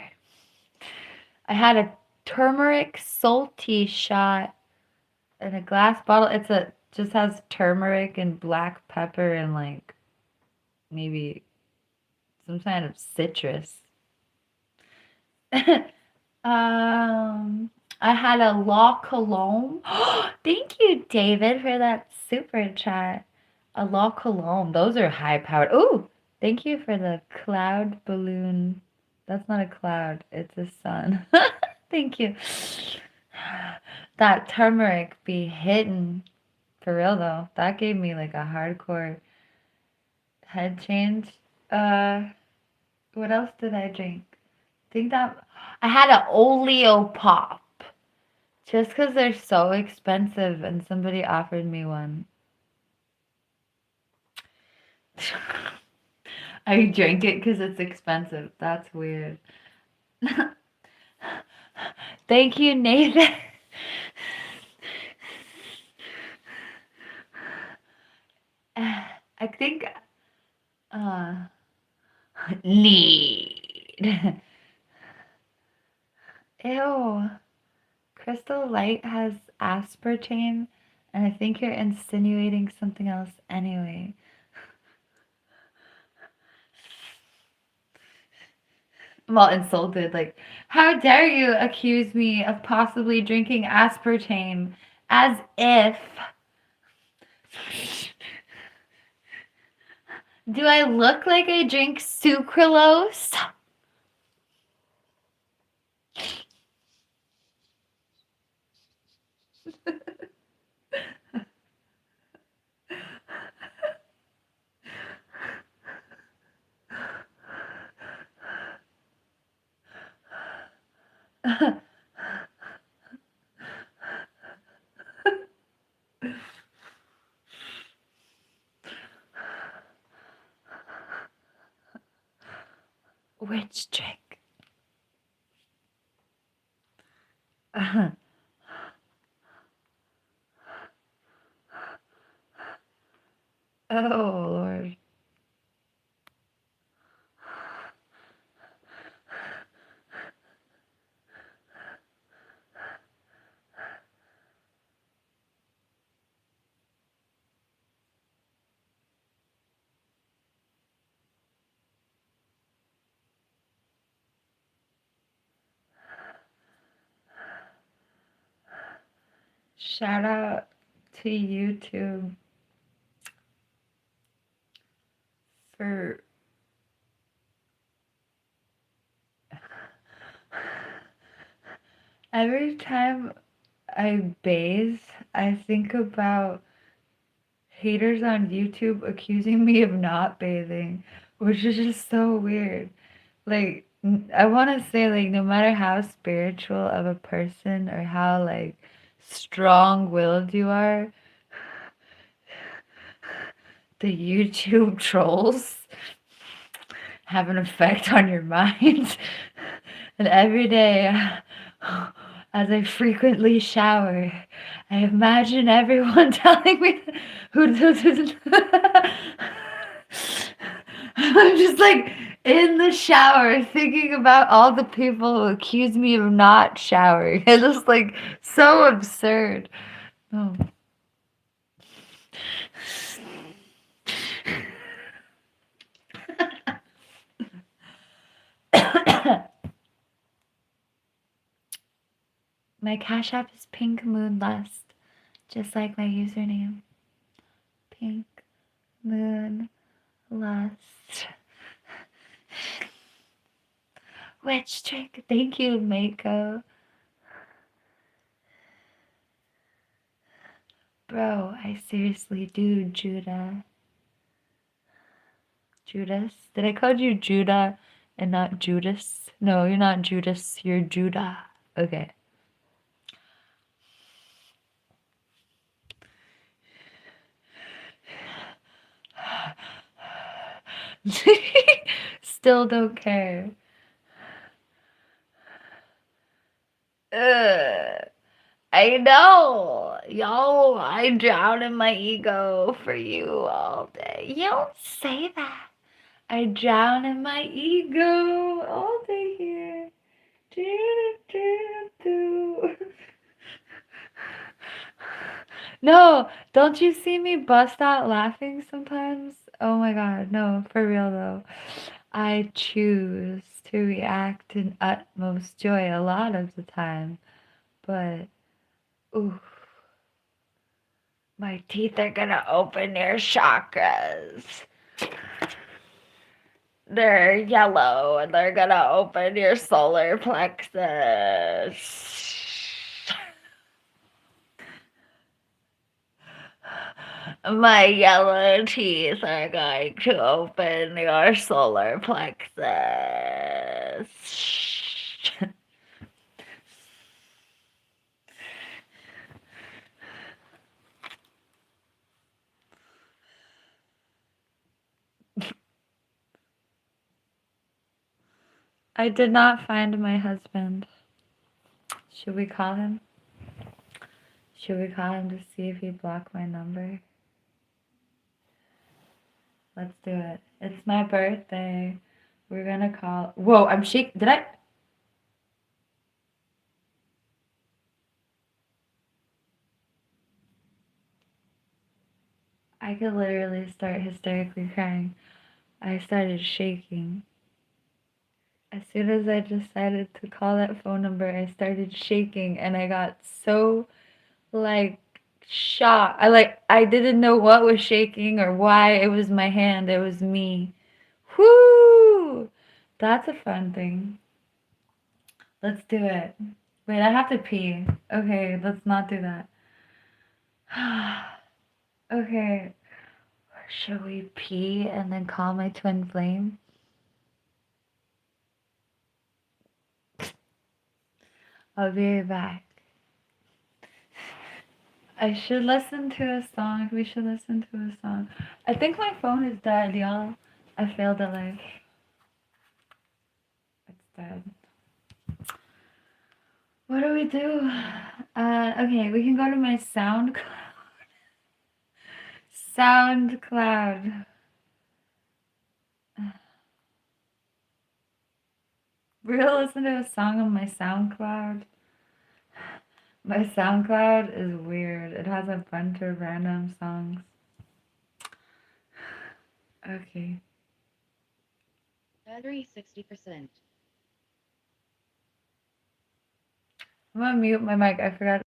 I had a turmeric salty shot in a glass bottle. Just has turmeric and black pepper and like maybe some kind of citrus. I had a La Colombe. Thank you, David, for that super chat. A La Colombe. Those are high powered. Ooh, thank you for the cloud balloon. That's not a cloud, it's a sun. Thank you. That turmeric be hitting for real though. That gave me like a hardcore head change. Uh, what else did I drink? Think that I had an Oleo pop just because they're so expensive, and somebody offered me one. I drank it because it's expensive. That's weird. Thank you, Nathan. I think uh need. Ew. Crystal Light has aspartame, and I think you're insinuating something else anyway. I'm all insulted. Like, how dare you accuse me of possibly drinking aspartame as if. Do I look like I drink sucralose? Which trick? Oh, Lord. Shout out to YouTube for every time I bathe, I think about haters on YouTube accusing me of not bathing, which is just so weird. Like, I want to say, like, no matter how spiritual of a person or how, like, strong-willed you are, the YouTube trolls have an effect on your mind. And every day, as I frequently shower, I imagine everyone telling me who I'm just like in the shower thinking about all the people who accuse me of not showering. It's just like so absurd. Oh. My Cash App is PinkMoonLust, just like my username. PinkMoonLust. Witch trick. Thank you, Mako. Bro, I seriously do, Judah. Judas? Did I call you Judah and not Judas? No, you're not Judas. You're Judah. Okay. Still don't care. I know. Yo, I drown in my ego for you all day. You don't say that. I drown in my ego all day here. No, don't you see me bust out laughing sometimes? Oh my god, no, for real though. I choose to react in utmost joy a lot of the time, but ooh, my teeth are gonna open your chakras. They're yellow and they're gonna open your solar plexus. My yellow teeth are going to open your solar plexus. I did not find my husband. Should we call him? Should we call him to see if he blocked my number? Let's do it. It's my birthday. We're gonna call. Whoa, I'm shaking. Did I? I could literally start hysterically crying. I started shaking. As soon as I decided to call that phone number, I started shaking and I got so like shocked. I didn't know what was shaking or why. It was my hand. It was me. Whoo! That's a fun thing. Let's do it. Wait, I have to pee. Okay, let's not do that. Okay. Should we pee and then call my twin flame? I'll be right back. I should listen to a song. We should listen to a song. I think my phone is dead, y'all. I failed at life. It's dead. What do we do? Okay, we can go to my SoundCloud. SoundCloud. We're gonna listen to a song on my SoundCloud. My SoundCloud is weird. It has a bunch of random songs. Okay. Battery 60%. I'm gonna mute my mic. I forgot.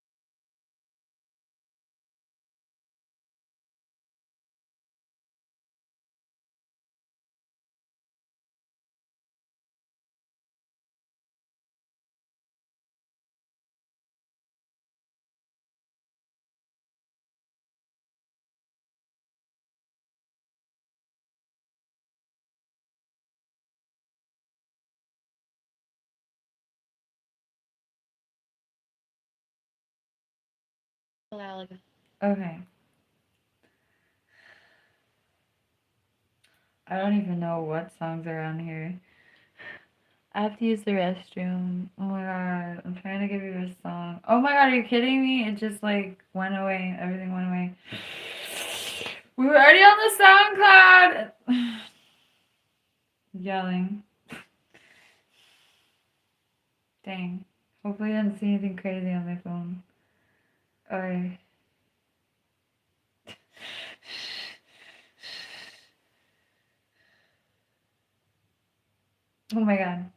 Okay. I don't even know what songs are on here. I have to use the restroom. Oh my god. I'm trying to give you a song. Oh my god, are you kidding me? It just like went away. Everything went away. We were already on the SoundCloud. Yelling. Dang. Hopefully I didn't see anything crazy on my phone. Alright. Oh my god.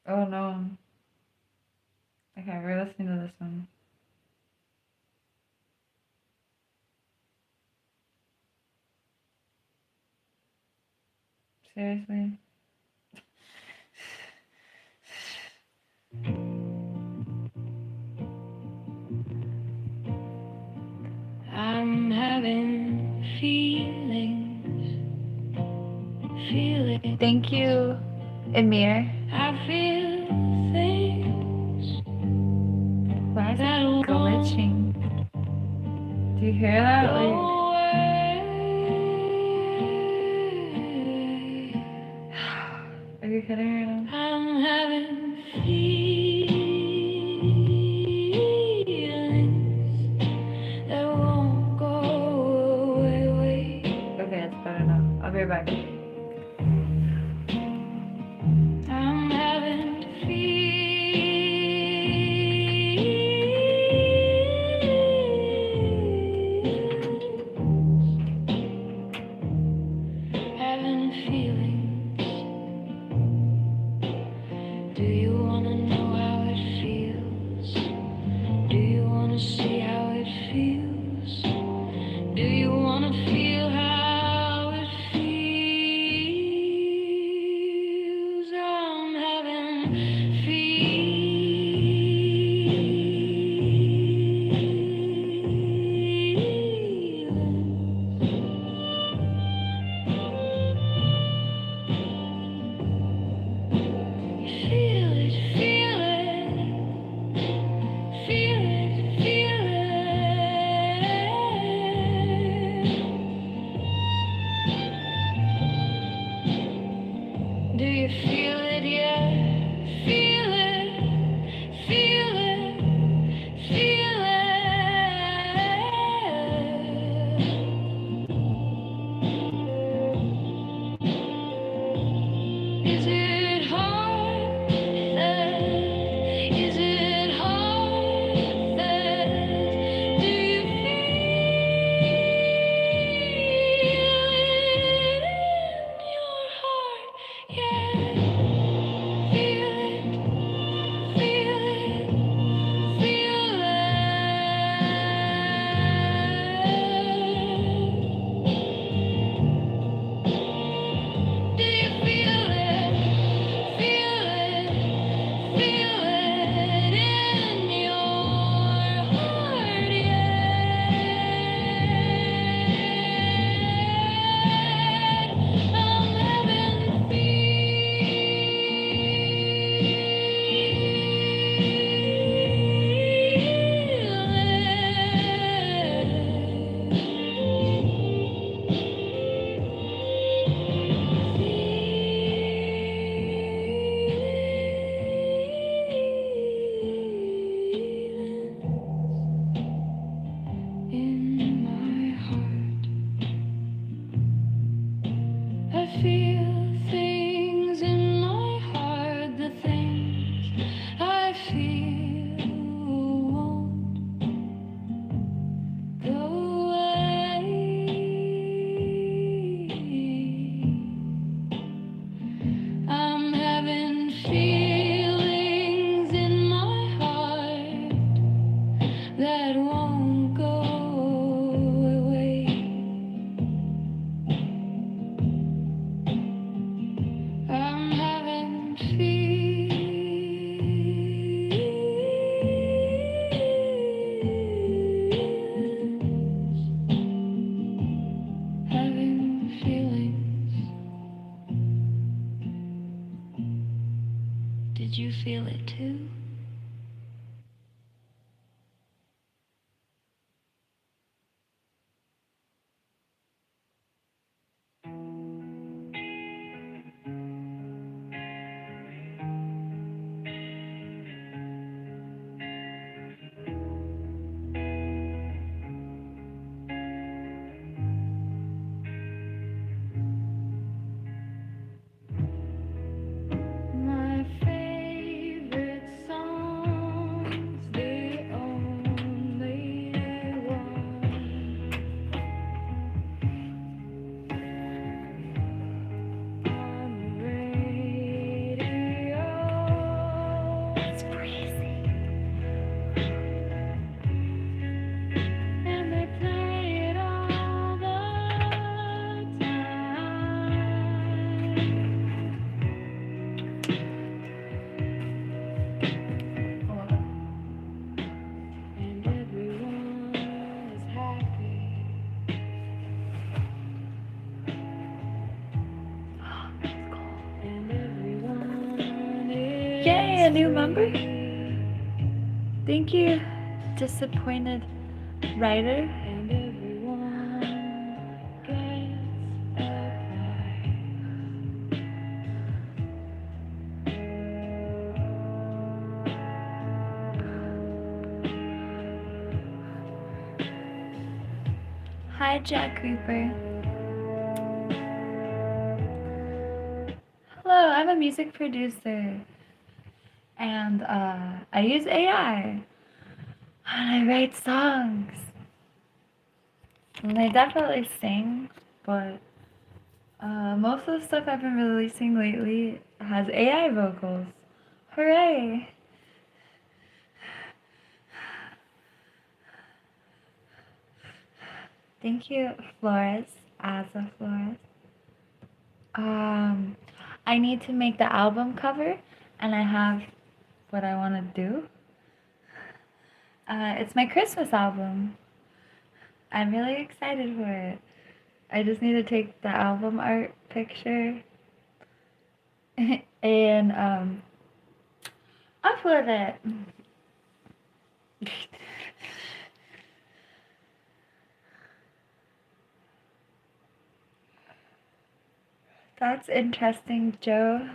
Oh no. Okay, we're listening to this one. Seriously? I'm having feelings. Thank you, Emir. I feel things. Why is it glitching? Do you hear that? Are you kidding me right now? I'm having feelings that won't go away. Okay, it's better now. I'll be right back. I'm having having feelings. Do you wanna know how it feels? Do you wanna see how it feels? Do you wanna feel how it feels? Do you feel it yet? Feel it, feel it, feel it. Is it hard? Is it hard? Do you feel it in your heart? Yeah, feel it, feel it, feel it. Do you feel it? Feel it, feel it in your heart, yet. I'm having in my heart. I feel things in my heart, the things I feel won't go away. I'm having feelings in my heart that won't go away. I'm having feelings. Did you feel it too? My favorite songs, the only one on the radio. It's crazy. And they play it all the time. And everyone is happy. And everyone is Yay, a new member? Thank you, disappointed writer. And everyone gets a Hi, Jack Creeper. Hello, I'm a music producer. And I use AI. And I write songs. And I definitely sing, but most of the stuff I've been releasing lately has AI vocals. Hooray! Thank you, Flores, Asa Flores. I need to make the album cover, and I have what I want to do. It's my Christmas album. I'm really excited for it. I just need to take the album art picture and upload it. That's interesting, Joe.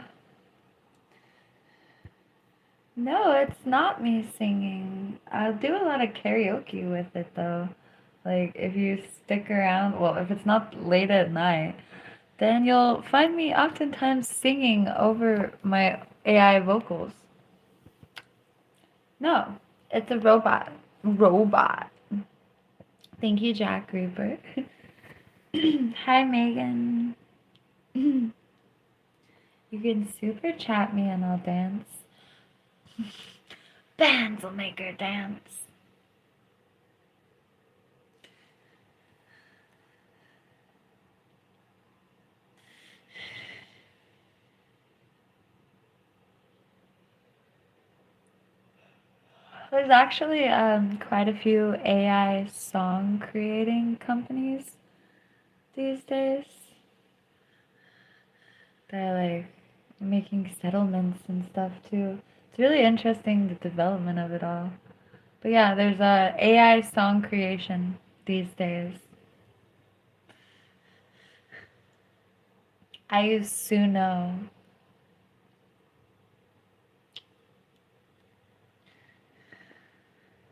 No, it's not me singing. I'll do a lot of karaoke with it though. Like if you stick around, well, if it's not late at night, then you'll find me oftentimes singing over my AI vocals. No, it's a robot. Robot. Thank you, Jack Reaper. Hi, Megan. You can super chat me and I'll dance. Bands will make her dance. There's actually quite a few AI song creating companies these days. They're like making settlements and stuff too. It's really interesting the development of it all. But yeah, there's a AI song creation these days. I use Suno.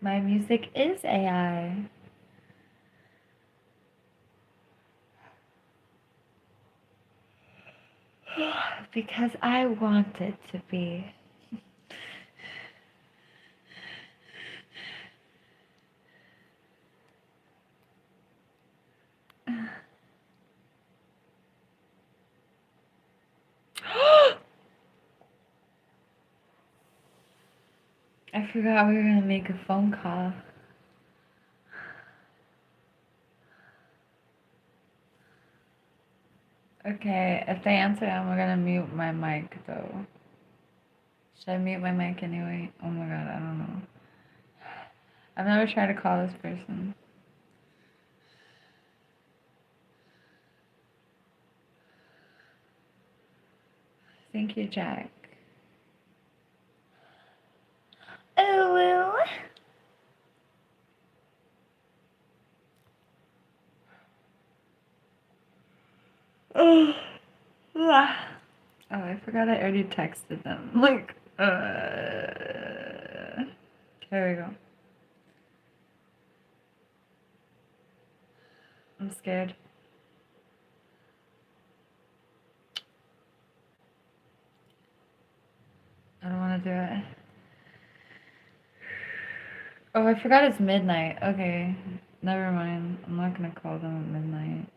My music is AI. Because I want it to be. I forgot we were gonna make a phone call. Okay, if they answer, I'm gonna mute my mic though. Should I mute my mic anyway? Oh my god, I don't know. I've never tried to call this person. Thank you, Jack. Oh, well. Oh, I forgot I already texted them. Like, there we go. I'm scared. I don't want to do it. Oh, I forgot it's midnight. Okay, never mind. I'm not gonna call them at midnight.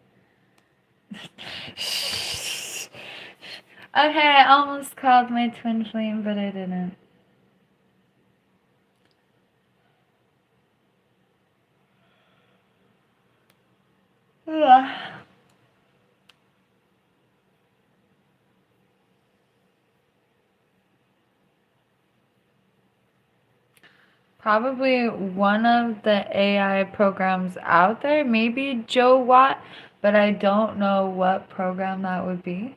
Okay, I almost called my twin flame, but I didn't. Ugh. Probably one of the AI programs out there, maybe Joe Watt, but I don't know what program that would be.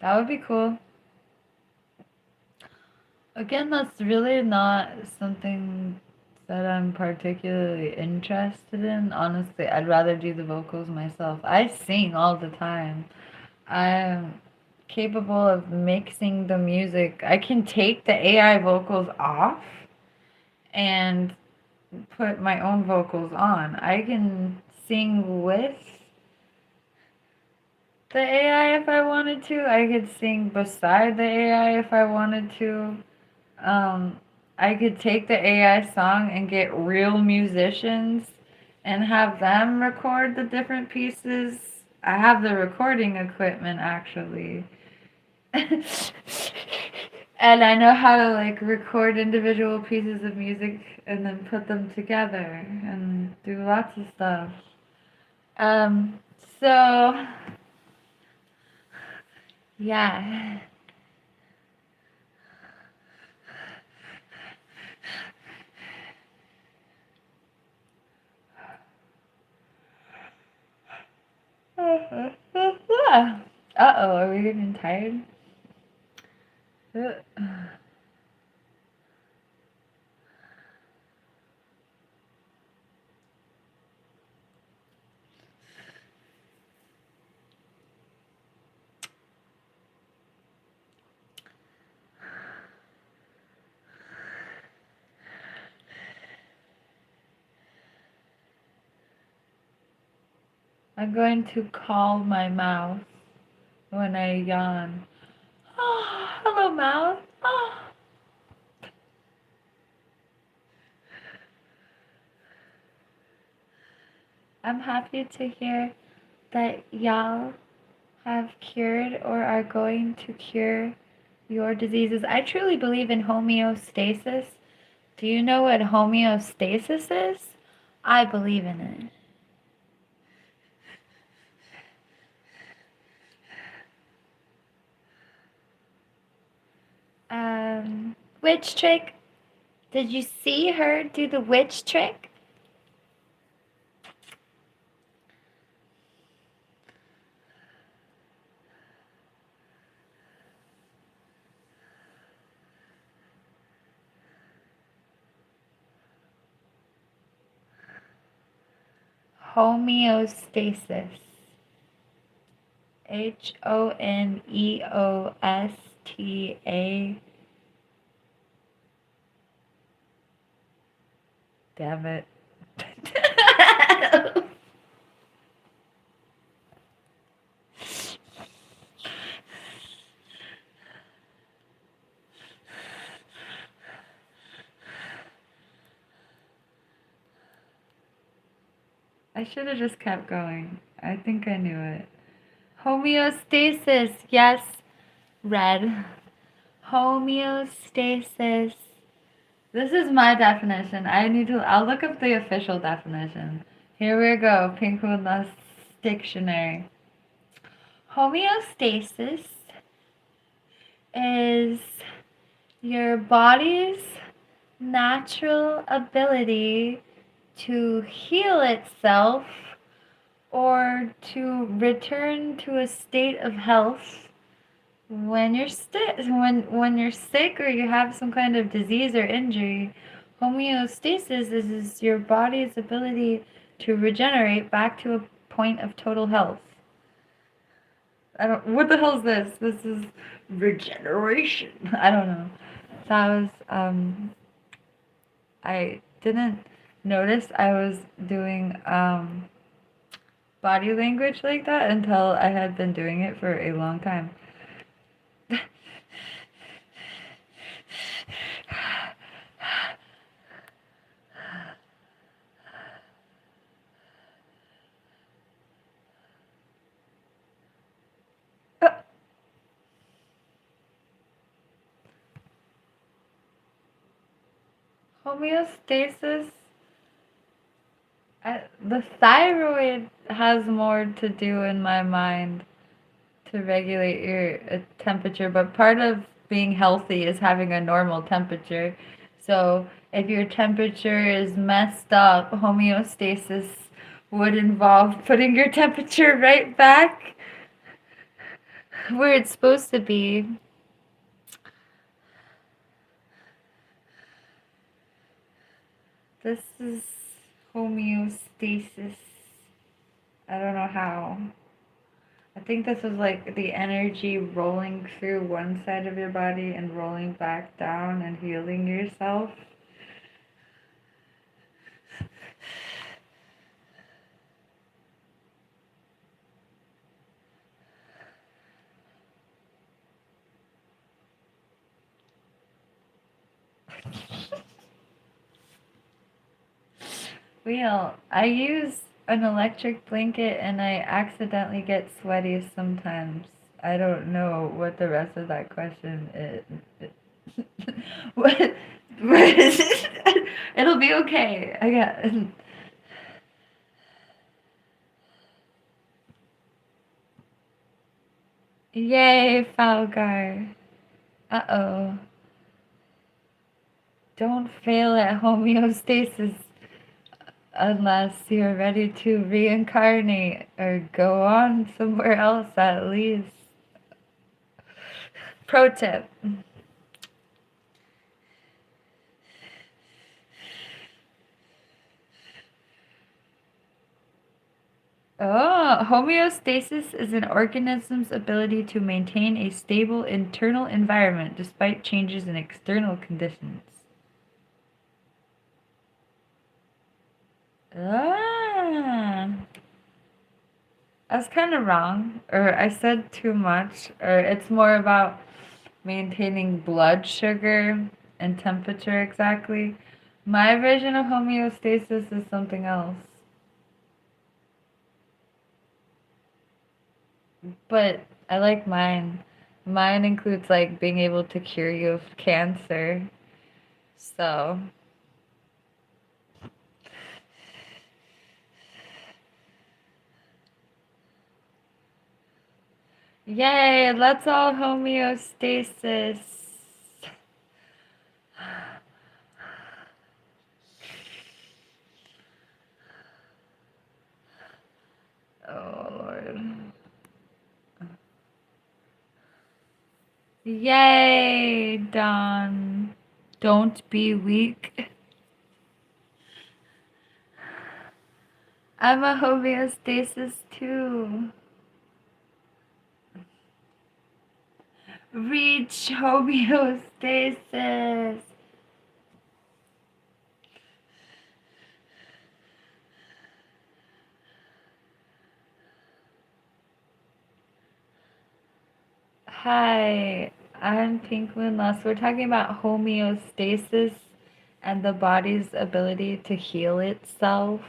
That would be cool. Again, that's really not something that I'm particularly interested in. Honestly, I'd rather do the vocals myself. I sing all the time. I'm capable of mixing the music. I can take the AI vocals off and put my own vocals on. I can sing with the AI if I wanted to. I could sing beside the AI if I wanted to. I could take the AI song and get real musicians and have them record the different pieces. I have the recording equipment actually. And I know how to like record individual pieces of music and then put them together and do lots of stuff. Um, so yeah. Uh-oh, are we getting tired? I'm going to calm my mouth when I yawn. Oh, hello, mouth. Oh. I'm happy to hear that y'all have cured or are going to cure your diseases. I truly believe in homeostasis. Do you know what homeostasis is? I believe in it. Witch trick. Did you see her do the witch trick? Homeostasis. Homeosta. Damn it. I should have just kept going. I think I knew it. Homeostasis. Yes, red. Homeostasis. This is my definition. I'll look up the official definition. Here we go. PinkMoonLust dictionary. Homeostasis is your body's natural ability to heal itself or to return to a state of health when you're you're sick or you have some kind of disease or injury. Homeostasis is your body's ability to regenerate back to a point of total health. What the hell is this? This is regeneration. I don't know. That was, I didn't notice I was doing, body language like that until I had been doing it for a long time. Homeostasis. The thyroid has more to do in my mind to regulate your temperature, but part of being healthy is having a normal temperature. So if your temperature is messed up, homeostasis would involve putting your temperature right back where it's supposed to be. This is homeostasis. I don't know how. I think this is like the energy rolling through one side of your body and rolling back down and healing yourself. I use an electric blanket and I accidentally get sweaty sometimes. I don't know what the rest of that question is. what? It'll be okay. I got. Yay, Falgar. Uh-oh. Don't fail at homeostasis unless you're ready to reincarnate or go on somewhere else at least. Pro tip. Oh, homeostasis is an organism's ability to maintain a stable internal environment despite changes in external conditions. Ah. I was kind of wrong, or I said too much, or it's more about maintaining blood sugar and temperature exactly. My version of homeostasis is something else. But I like mine. Mine includes like being able to cure you of cancer. So, yay, let's all homeostasis. Oh, Lord. Yay, Dawn. Don't be weak. I'm a homeostasis too. Reach homeostasis. Hi, I'm PinkMoonLust. We're talking about homeostasis and the body's ability to heal itself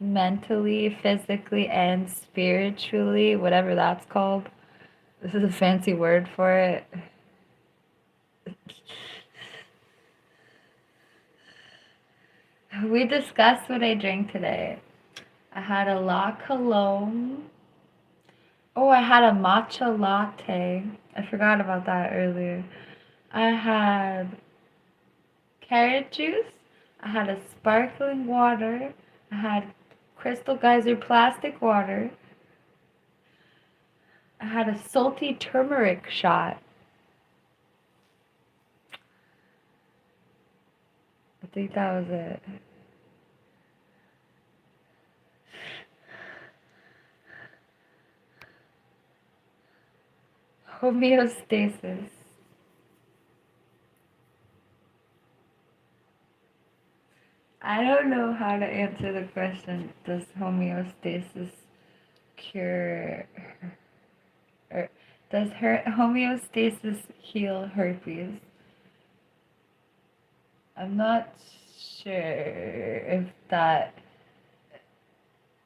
mentally, physically, and spiritually, whatever that's called. This is a fancy word for it. We discussed what I drank today. I had a La Colombe. Oh, I had a matcha latte. I forgot about that earlier. I had carrot juice. I had a sparkling water. I had Crystal Geyser plastic water. I had a salty turmeric shot. I think that was it. Homeostasis. I don't know how to answer the question. Does homeostasis cure, or does homeostasis heal herpes? I'm not sure if that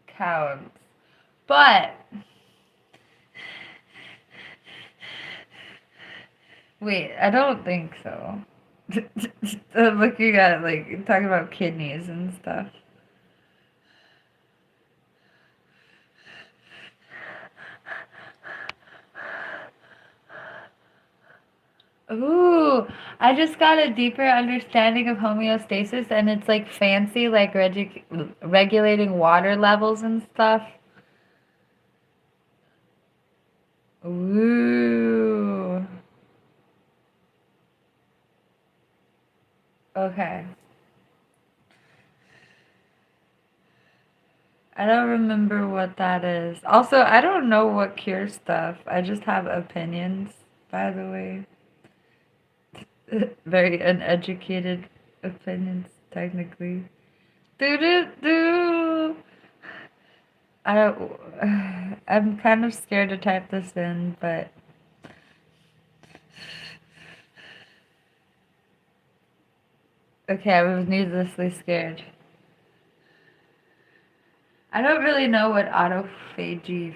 counts, but wait, I don't think so. Looking at like talking about kidneys and stuff. Ooh, I just got a deeper understanding of homeostasis, and it's like fancy, like regulating water levels and stuff. Ooh. Okay. I don't remember what that is. Also, I don't know what cures stuff. I just have opinions, by the way. Very uneducated opinions, technically. Do do do. I'm kind of scared to type this in, but okay, I was needlessly scared. I don't really know what phagy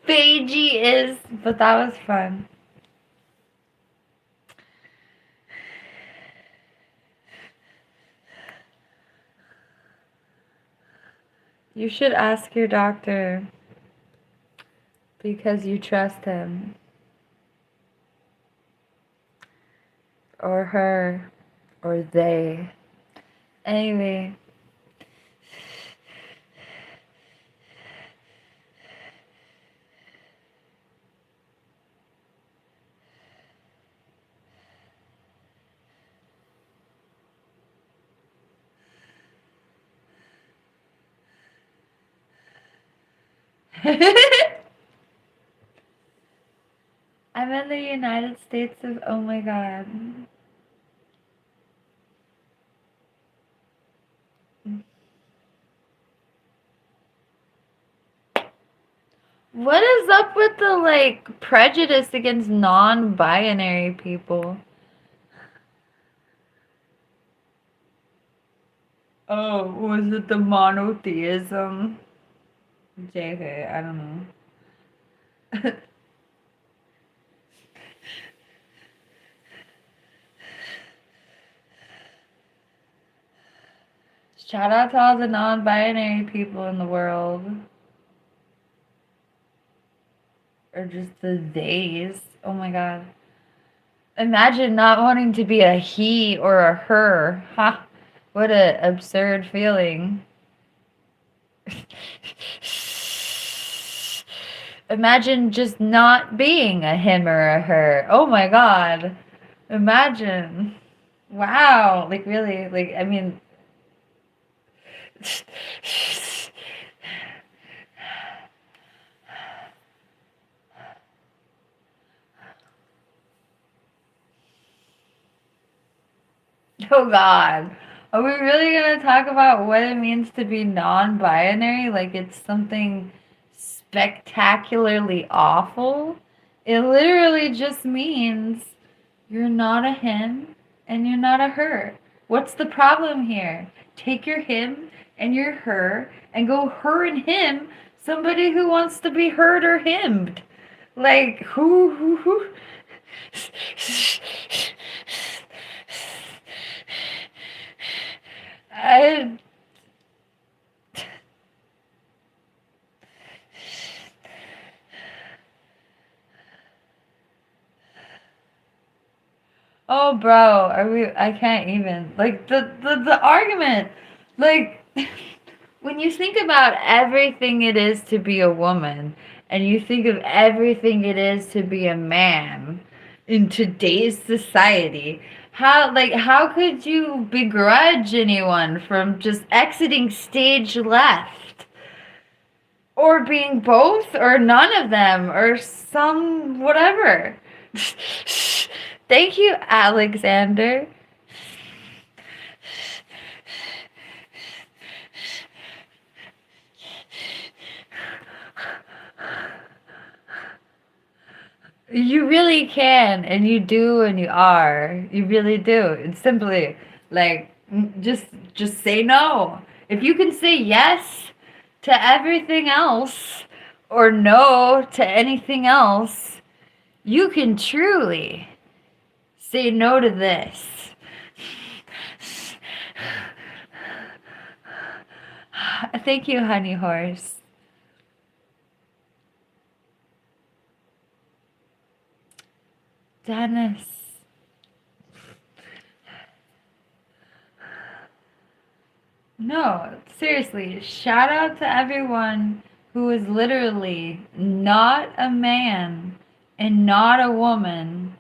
is, but that was fun. You should ask your doctor because you trust him or her or they. Anyway. I'm in the United States of, oh my god. What is up with the like prejudice against non-binary people? Oh, was it the monotheism? JK, I don't know. Shout out to all the non-binary people in the world. Or just the theys. Oh my god. Imagine not wanting to be a he or a her. Ha! What a absurd feeling. Imagine just not being a him or a her. Oh my god. Imagine. Wow. Like really, like I mean oh god. Are we really gonna talk about what it means to be non-binary? Like it's something spectacularly awful? It literally just means you're not a him and you're not a her. What's the problem here? Take your him and your her and go her and him somebody who wants to be heard or himmed. Like who I oh bro, are we I can't even. Like the argument. Like when you think about everything it is to be a woman and you think of everything it is to be a man in today's society, how could you begrudge anyone from just exiting stage left or being both or none of them or some whatever? Thank you, Alexander. You really can, and you do, and you are. You really do. It's simply like just say no. If you can say yes to everything else or no to anything else, you can truly say no to this. Thank you, honey horse. Dennis. No, seriously, shout out to everyone who is literally not a man and not a woman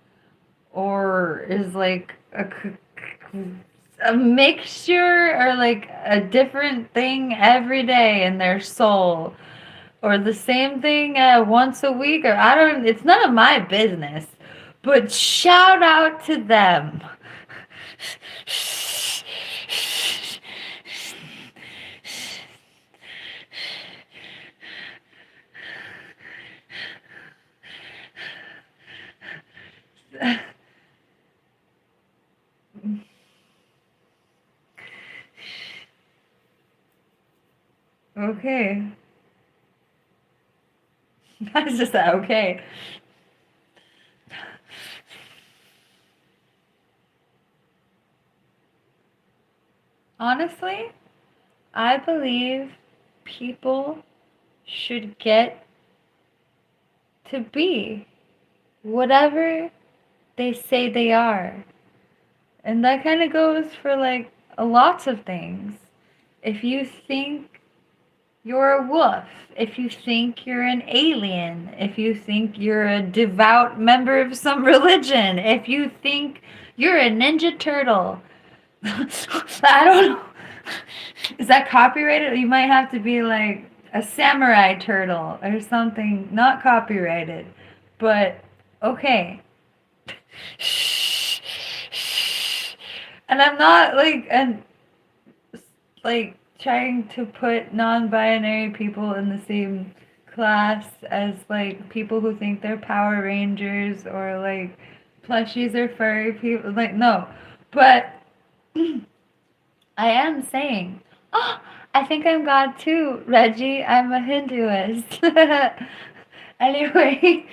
or is like a mixture or like a different thing every day in their soul or the same thing once a week or I don't it's none of my business, but shout out to them. Okay. I just said okay. Honestly, I believe people should get to be whatever they say they are. And that kind of goes for like lots of things. If you think you're a wolf, if you think you're an alien, if you think you're a devout member of some religion, if you think you're a ninja turtle, I don't know. Is that copyrighted? You might have to be like a samurai turtle or something not copyrighted. But okay. And I'm not like trying to put non-binary people in the same class as like people who think they're Power Rangers or like plushies or furry people. Like, no. But I am saying, oh, I think I'm God too, Reggie. I'm a Hinduist. Anyway,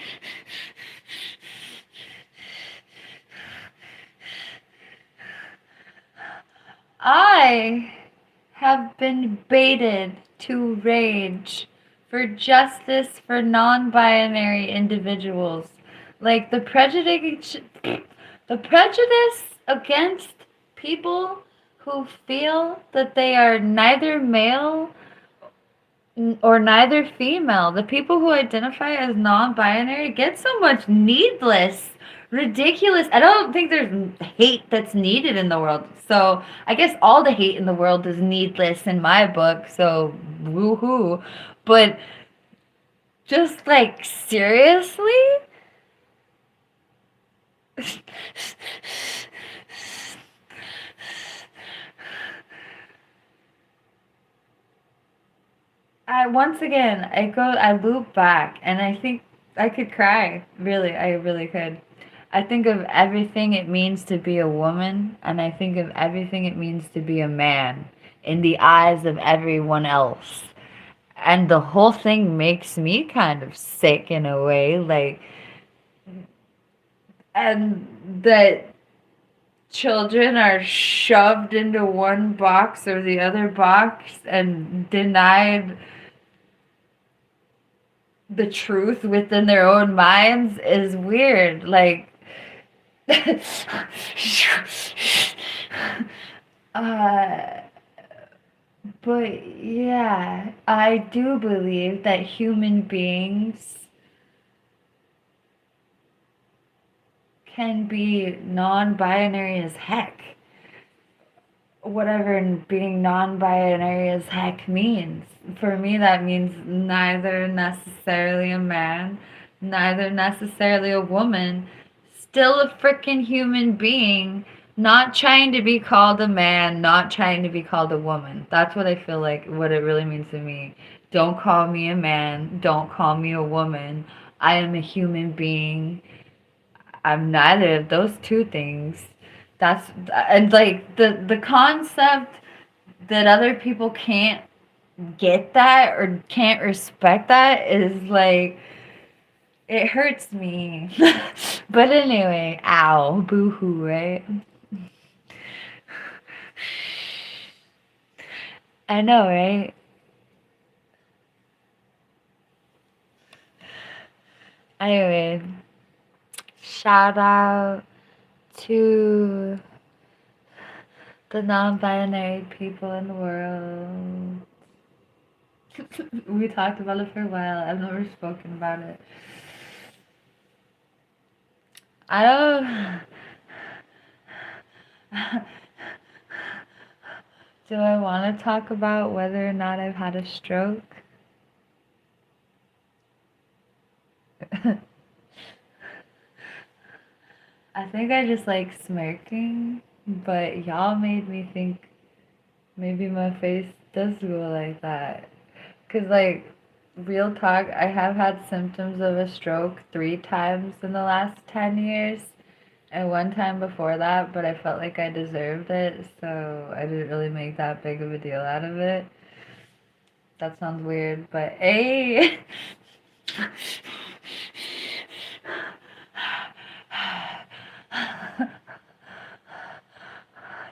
I have been baited to rage for justice for non-binary individuals. Like the prejudice against people who feel that they are neither male or neither female. The people who identify as non-binary get so much needless, ridiculous. I don't think there's hate that's needed in the world. So I guess all the hate in the world is needless in my book. So woohoo! But just like seriously. I loop back and I think I could cry. Really, I really could. I think of everything it means to be a woman, and I think of everything it means to be a man in the eyes of everyone else. And the whole thing makes me kind of sick in a way, like, and that children are shoved into one box or the other box and denied the truth within their own minds is weird. Like, uh, but yeah, I do believe that human beings can be non-binary as heck. Whatever being non-binary as heck means. For me, that means neither necessarily a man, neither necessarily a woman, still a freaking human being, not trying to be called a man, not trying to be called a woman. That's what I feel like, what it really means to me. Don't call me a man, don't call me a woman. I am a human being. I'm neither of those two things. That's and like the concept that other people can't get that or can't respect that is like it hurts me. But anyway, ow, boo-hoo, right? I know, right? Anyway, shout out to the non-binary people in the world. We talked about it for a while. I've never spoken about it. I don't. Do I want to talk about whether or not I've had a stroke? I think I just like smirking, but y'all made me think maybe my face does go like that. Cause like, real talk, I have had symptoms of a stroke 3 times in the last 10 years. And one time before that, but I felt like I deserved it, so I didn't really make that big of a deal out of it. That sounds weird, but hey!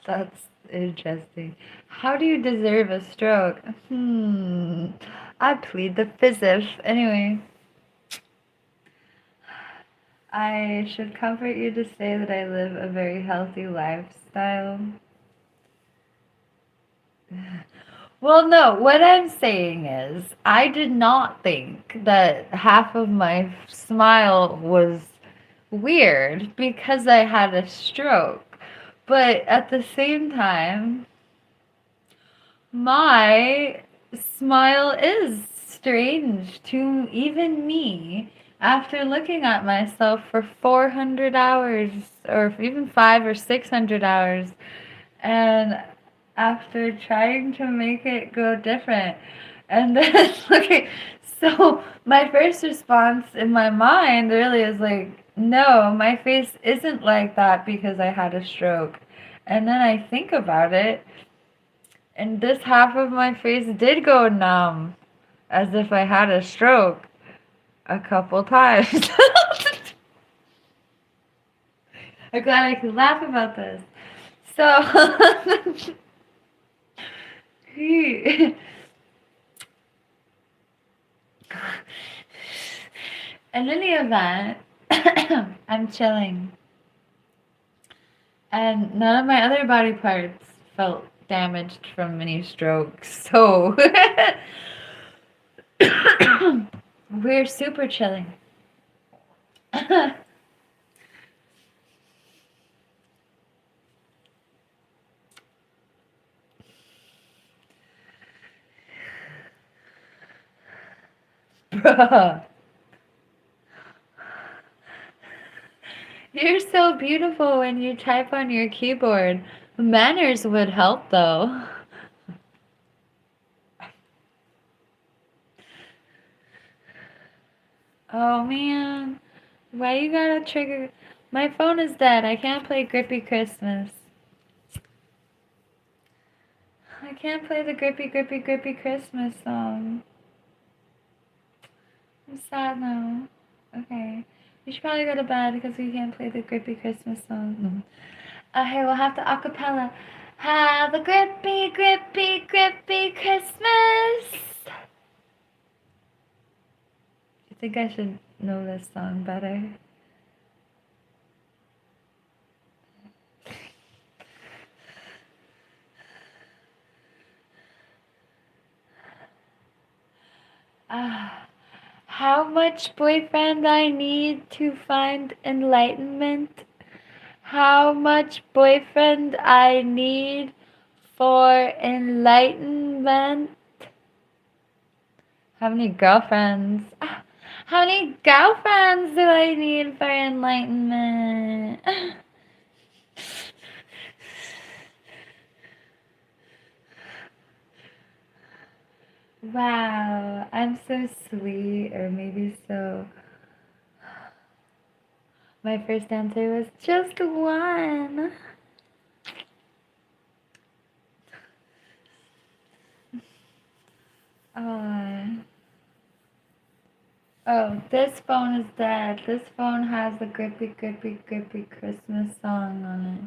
That's interesting. How do you deserve a stroke? I plead the fifth. Anyway, I should comfort you to say that I live a very healthy lifestyle. Well, no, what I'm saying is, I did not think that half of my smile was weird because I had a stroke. But at the same time, my smile is strange to even me after looking at myself for 400 hours or even 5 or 600 hours and after trying to make it go different and then looking So my first response in my mind really is like, no, my face isn't like that because I had a stroke. And then I think about it, and this half of my face did go numb, as if I had a stroke a couple times. I'm glad I could laugh about this. So, in any event, I'm chilling. And none of my other body parts felt damaged from any strokes. So, we're super chilling. Bruh. You're so beautiful when you type on your keyboard. Manners would help, though. Oh, man. Why you gotta trigger... My phone is dead. I can't play Grippy Christmas. I can't play the Grippy, Grippy, Grippy Christmas song. I'm sad now. Okay. We should probably go to bed because we can't play the Grippy Christmas song. Okay, we'll have to acapella. Have a grippy, grippy, grippy Christmas. I think I should know this song better. How much boyfriend I need to find enlightenment? How much boyfriend I need for enlightenment? How many girlfriends? How many girlfriends do I need for enlightenment? Wow, I'm so sweet, or maybe so. My first answer was just one. Oh, this phone is dead. This phone has the Grippy, Grippy, Grippy Christmas song on it.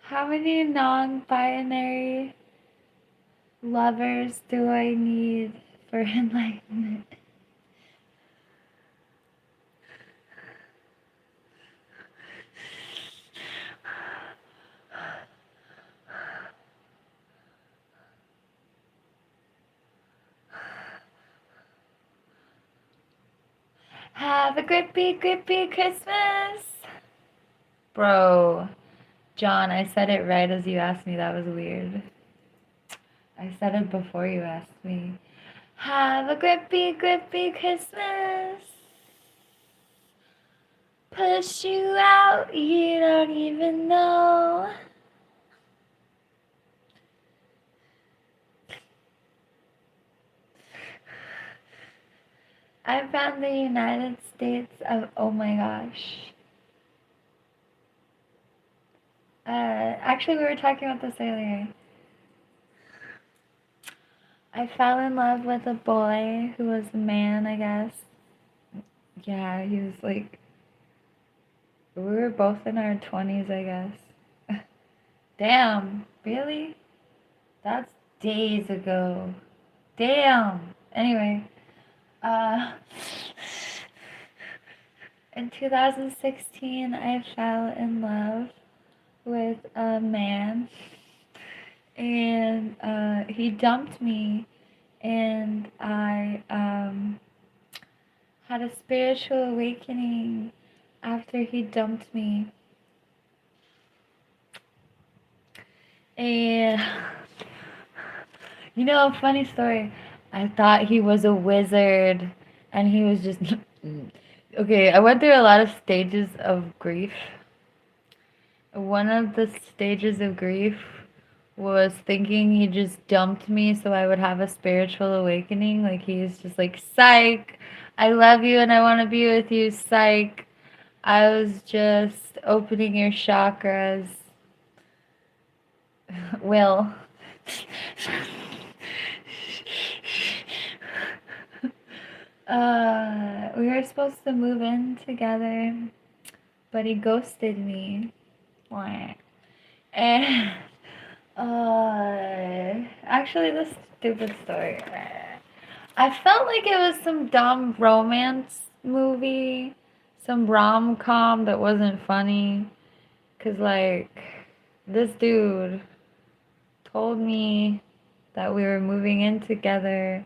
How many non-binary lovers do I need for enlightenment? Have a grippy, grippy Christmas. Bro, John, I said it right as you asked me. That was weird. I said it before you asked me. Have a grippy, grippy Christmas. Push you out, you don't even know. I found the United States of, oh my gosh. Actually, we were talking about this earlier. I fell in love with a boy who was a man, I guess. Yeah, he was like, we were both in our 20s, I guess. Damn, really? That's days ago. Damn. Anyway, in 2016, I fell in love with a man, and he dumped me, and I had a spiritual awakening after he dumped me. And you know, a funny story. I thought he was a wizard, and he was just okay. I went through a lot of stages of grief. One of the stages of grief was thinking he just dumped me so I would have a spiritual awakening. Like he's just like, psych, I love you and I want to be with you, psych. I was just opening your chakras. Will. We were supposed to move in together, but he ghosted me. And actually, this stupid story. I felt like it was some dumb romance movie, some rom-com that wasn't funny. Cause like, this dude told me that we were moving in together,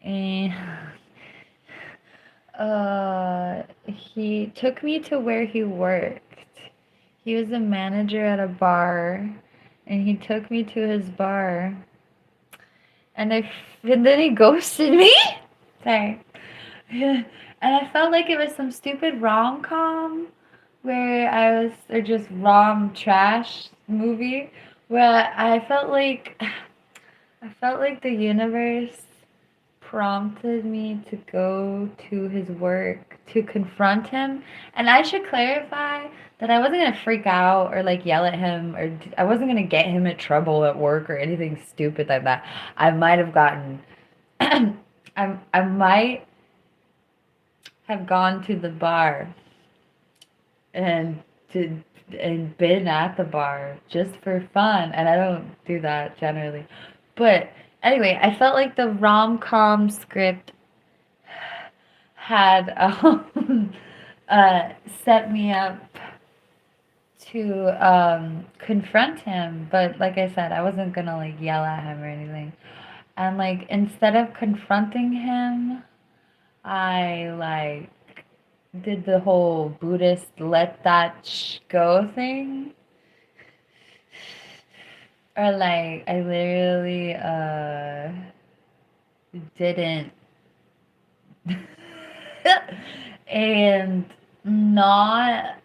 and he took me to where he worked. He was a manager at a bar, and he took me to his bar, and then he ghosted me. Sorry. And I felt like it was some stupid rom-com or just rom trash movie where I felt like the universe prompted me to go to his work to confront him. And I should clarify that I wasn't gonna freak out or like yell at him, or I wasn't gonna get him in trouble at work or anything stupid like that. I might have gotten, I might have gone to the bar and to and been at the bar just for fun, and I don't do that generally. But anyway, I felt like the rom-com script had uh, set me up to confront him. But like I said, I wasn't gonna like yell at him or anything. And like instead of confronting him, I like did the whole Buddhist let that go thing. Or like I literally didn't and not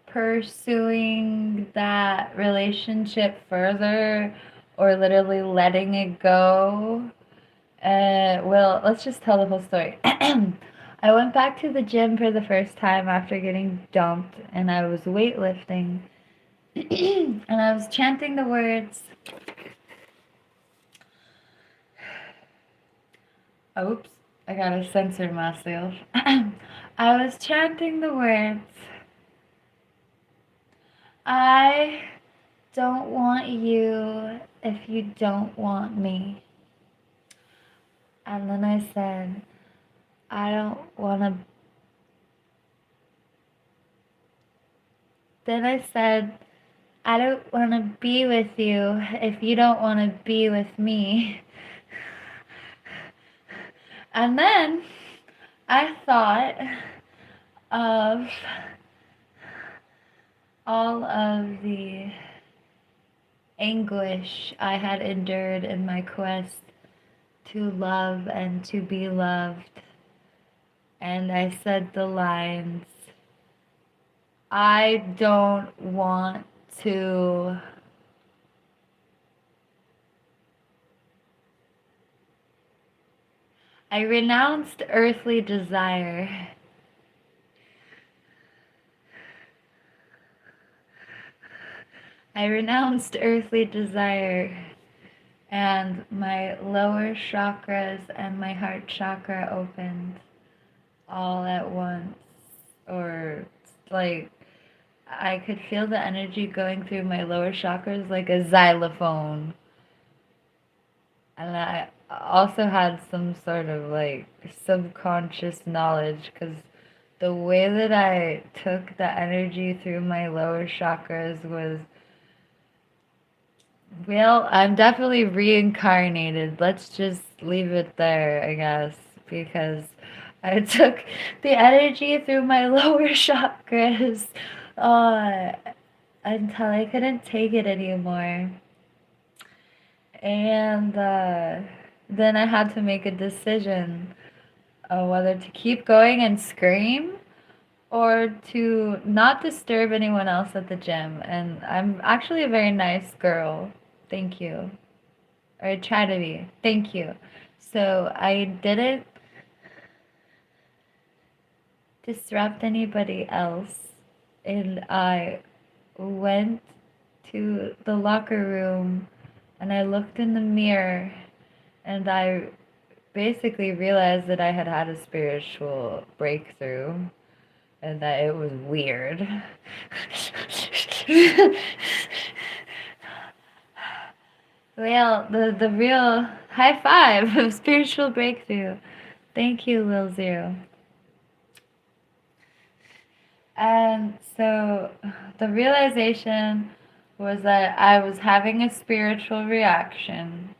pursuing that relationship further or literally letting it go. Well, let's just tell the whole story. I went back to the gym for the first time after getting dumped, and I was weightlifting. And I was chanting the words. Oops, I gotta censor myself. I was chanting the words. I don't want you if you don't want me. And then I said, I don't want to. Then I said, I don't want to be with you if you don't want to be with me. And then I thought of all of the anguish I had endured in my quest to love and to be loved. And I said the lines, I don't want to. I renounced earthly desire. I renounced earthly desire, and my lower chakras and my heart chakra opened all at once. Or like I could feel the energy going through my lower chakras like a xylophone. And I also had some sort of like subconscious knowledge, because the way that I took the energy through my lower chakras was, well, I'm definitely reincarnated. Let's just leave it there, I guess, because I took the energy through my lower chakras uh, until I couldn't take it anymore. And then I had to make a decision whether to keep going and scream or to not disturb anyone else at the gym. And I'm actually a very nice girl. Thank you. Or try to be. Thank you. So I didn't disrupt anybody else, and I went to the locker room and I looked in the mirror and I basically realized that I had had a spiritual breakthrough and that it was weird. Well, the real high five of spiritual breakthrough. Thank you, Lil Zero. And so the realization was that I was having a spiritual reaction.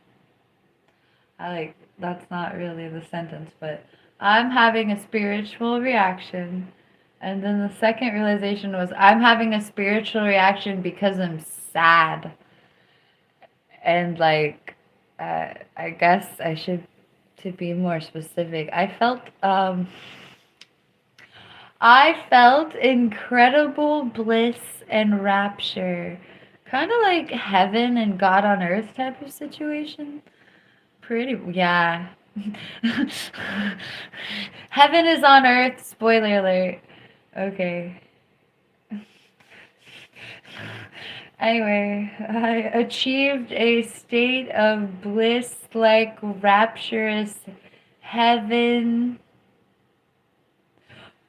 That's not really the sentence, but I'm having a spiritual reaction. And then the second realization was I'm having a spiritual reaction because I'm sad. And I guess I should to be more specific. I felt incredible bliss and rapture. Kind of like heaven and God on earth type of situation. Pretty, yeah. Heaven is on earth, spoiler alert. Okay. Anyway, I achieved a state of bliss like rapturous heaven,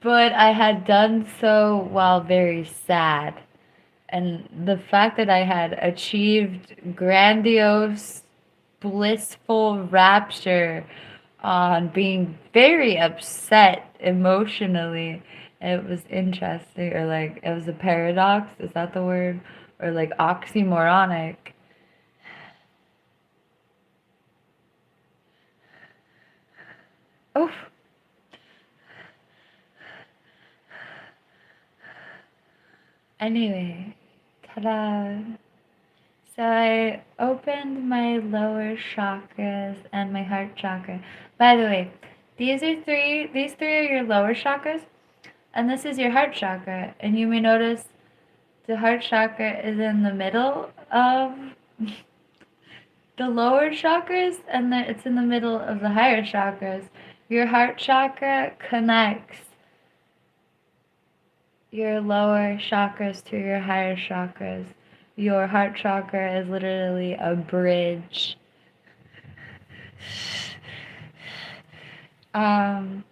but I had done so while very sad. And the fact that I had achieved grandiose, blissful rapture on being very upset emotionally, it was interesting, or like, it was a paradox, is that the word? Or like oxymoronic. Oh, anyway, ta-da. So I opened my lower chakras and my heart chakra. By the way, these three are your lower chakras, and this is your heart chakra. And you may notice the heart chakra is in the middle of the lower chakras, and it's in the middle of the higher chakras. Your heart chakra connects your lower chakras to your higher chakras. Your heart chakra is literally a bridge. And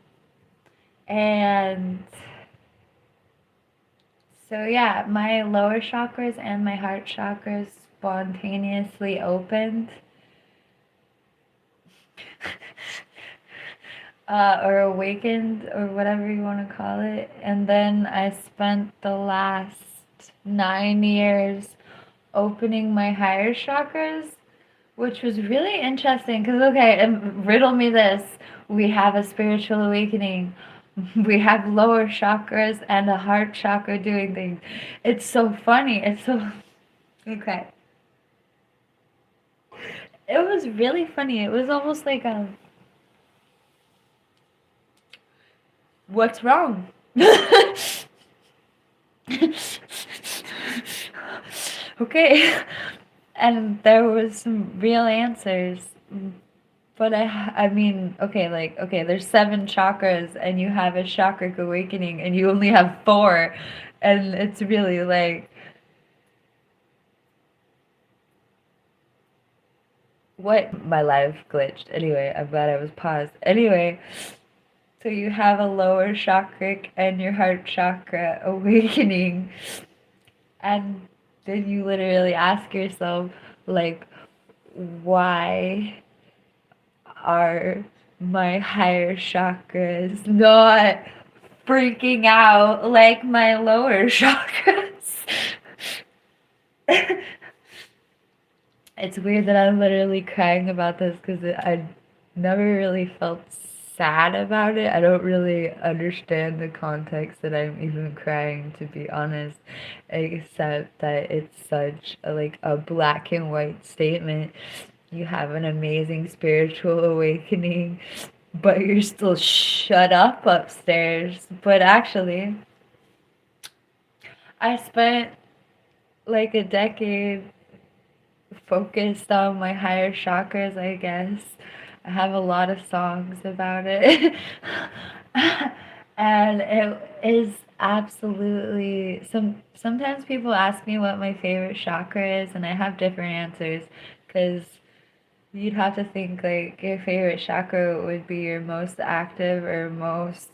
so yeah, my lower chakras and my heart chakras spontaneously opened. Or awakened, or whatever you want to call it. And then I spent the last 9 years opening my higher chakras, which was really interesting. Because, okay, riddle me this. We have a spiritual awakening. We have lower chakras and a heart chakra doing things. It's so funny. It's so... Okay. It was really funny. It was almost like what's wrong? Okay. And there was some real answers. But I mean, okay, there's 7 chakras and you have a chakric awakening and you only have 4. And it's really like, what? My life glitched. Anyway, I'm glad I was paused. Anyway, so you have a lower chakric and your heart chakra awakening. And then you literally ask yourself, like, why are my higher chakras not freaking out like my lower chakras? It's weird that I'm literally crying about this because I never really felt sad about it. I don't really understand the context that I'm even crying, to be honest, except that it's such a black and white statement. You have an amazing spiritual awakening, but you're still shut up upstairs. But actually, I spent like a decade focused on my higher chakras, I guess. I have a lot of songs about it. And it is absolutely sometimes people ask me what my favorite chakra is and I have different answers because you'd have to think like your favorite chakra would be your most active or most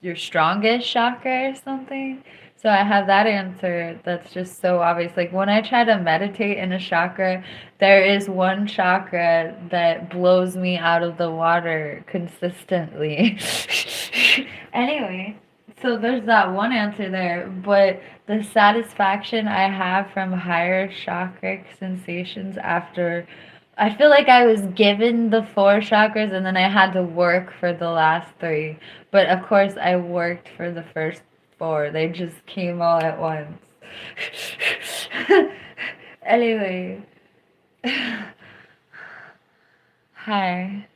your strongest chakra or something. So I have that answer that's just so obvious. Like when I try to meditate in a chakra, there is one chakra that blows me out of the water consistently. Anyway, so there's that one answer there, but the satisfaction I have from higher chakric sensations after I feel like I was given the four chakras and then I had to work for the last three. But of course, I worked for the first four. They just came all at once. Anyway, hi.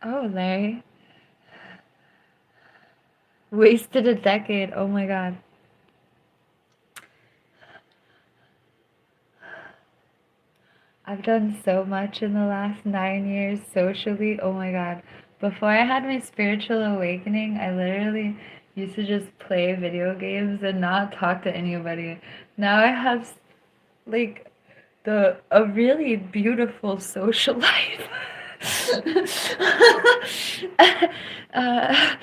Oh, Larry. Wasted a decade. Oh my god. I've done so much in the last 9 years socially. Oh my god. Before I had my spiritual awakening, I literally used to just play video games and not talk to anybody. Now I have like the a really beautiful social life. uh,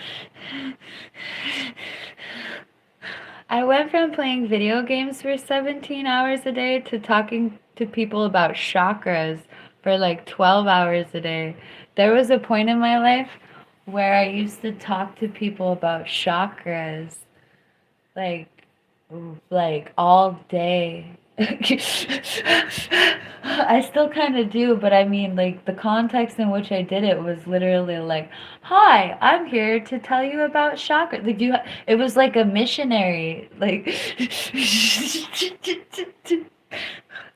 I went from playing video games for 17 hours a day to talking to people about chakras for like 12 hours a day. There was a point in my life where I used to talk to people about chakras like like all day. I still kind of do, but I mean, like, the context in which I did it was literally like, "Hi, I'm here to tell you about chakra." Like, it was like a missionary. Like,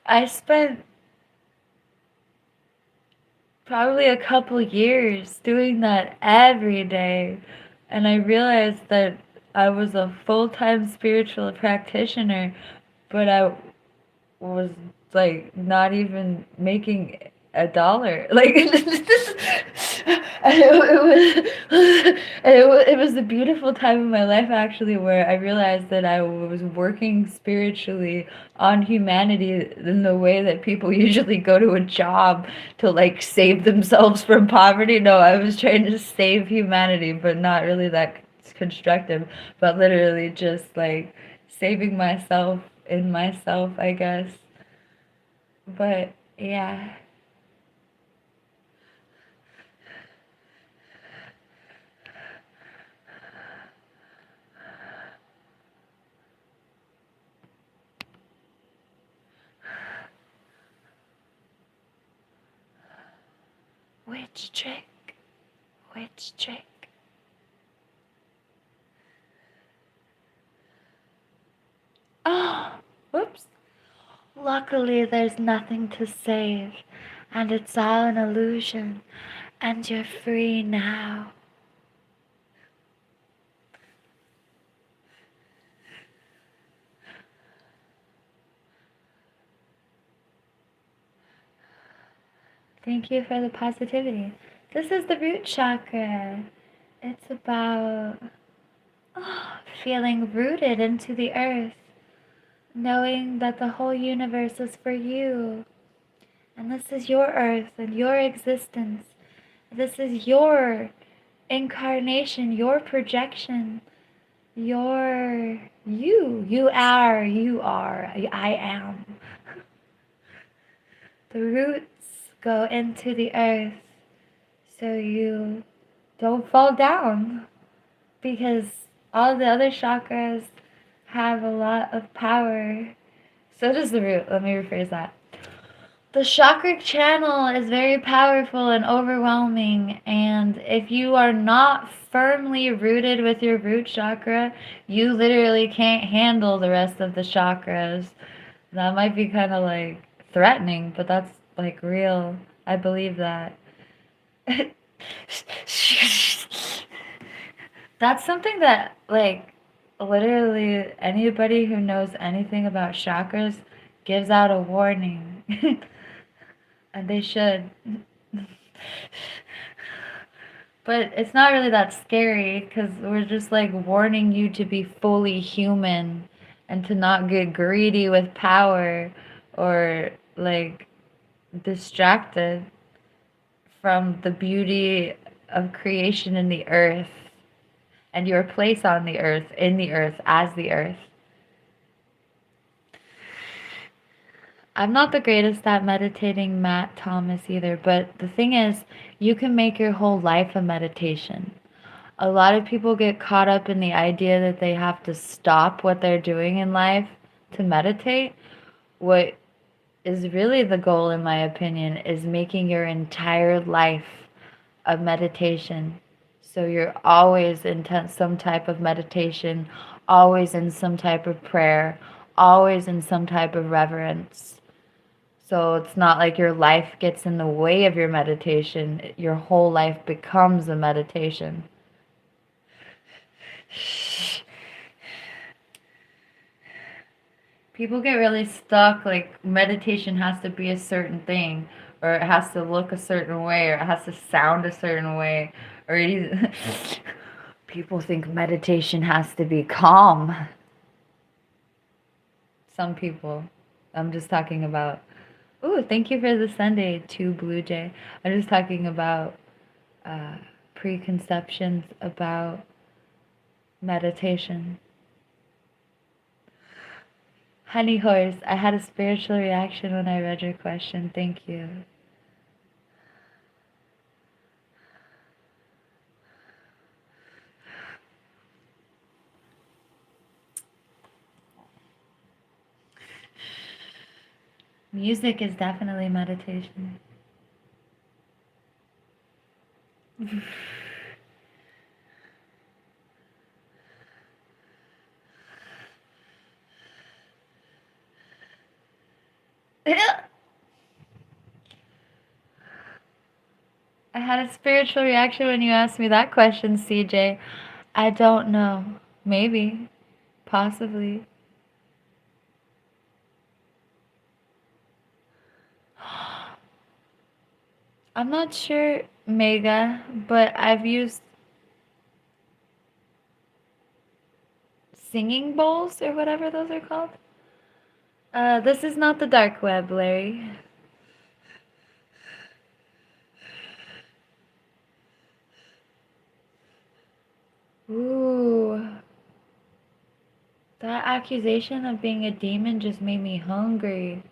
I spent probably a couple years doing that every day, and I realized that I was a full-time spiritual practitioner, but I was like not even making $1. Like it was a beautiful time in my life actually where I realized that I was working spiritually on humanity in the way that people usually go to a job to like save themselves from poverty. No, I was trying to save humanity, but not really that constructive, but literally just like saving myself in myself, I guess. But yeah, which trick? Which trick? Oh, whoops. Luckily, there's nothing to save, and it's all an illusion, and you're free now. Thank you for the positivity. This is the root chakra. It's about feeling rooted into the earth, knowing that the whole universe is for you, and this is your earth and your existence. This is your incarnation, your projection, your you. You are, I am. The roots go into the earth so you don't fall down because all the other chakras have a lot of power. So does the root. Let me rephrase that. The chakra channel is very powerful and overwhelming, and if you are not firmly rooted with your root chakra, you literally can't handle the rest of the chakras. That might be kind of like threatening, but that's like real. I believe that. That's something that, like, literally anybody who knows anything about chakras gives out a warning. And they should. But it's not really that scary because we're just like warning you to be fully human and to not get greedy with power or like distracted from the beauty of creation in the earth and your place on the earth, in the earth, as the earth. I'm not the greatest at meditating, Matt Thomas, either, but the thing is, you can make your whole life a meditation. A lot of people get caught up in the idea that they have to stop what they're doing in life to meditate. What is really the goal, in my opinion, is making your entire life a meditation. So you're always in some type of meditation, always in some type of prayer, always in some type of reverence. So it's not like your life gets in the way of your meditation, your whole life becomes a meditation. People get really stuck, like meditation has to be a certain thing, or it has to look a certain way, or it has to sound a certain way, or people think meditation has to be calm. Some people. I'm just talking about, ooh, thank you for the Sunday, to Blue Jay. I'm just talking about uh, preconceptions about meditation. Honey Horse, I had a spiritual reaction when I read your question. Thank you. Music is definitely meditation. I had a spiritual reaction when you asked me that question, CJ. I don't know. Maybe. Possibly. I'm not sure, Mega, but I've used singing bowls or whatever those are called. This is not the dark web, Larry. Ooh. That accusation of being a demon just made me hungry.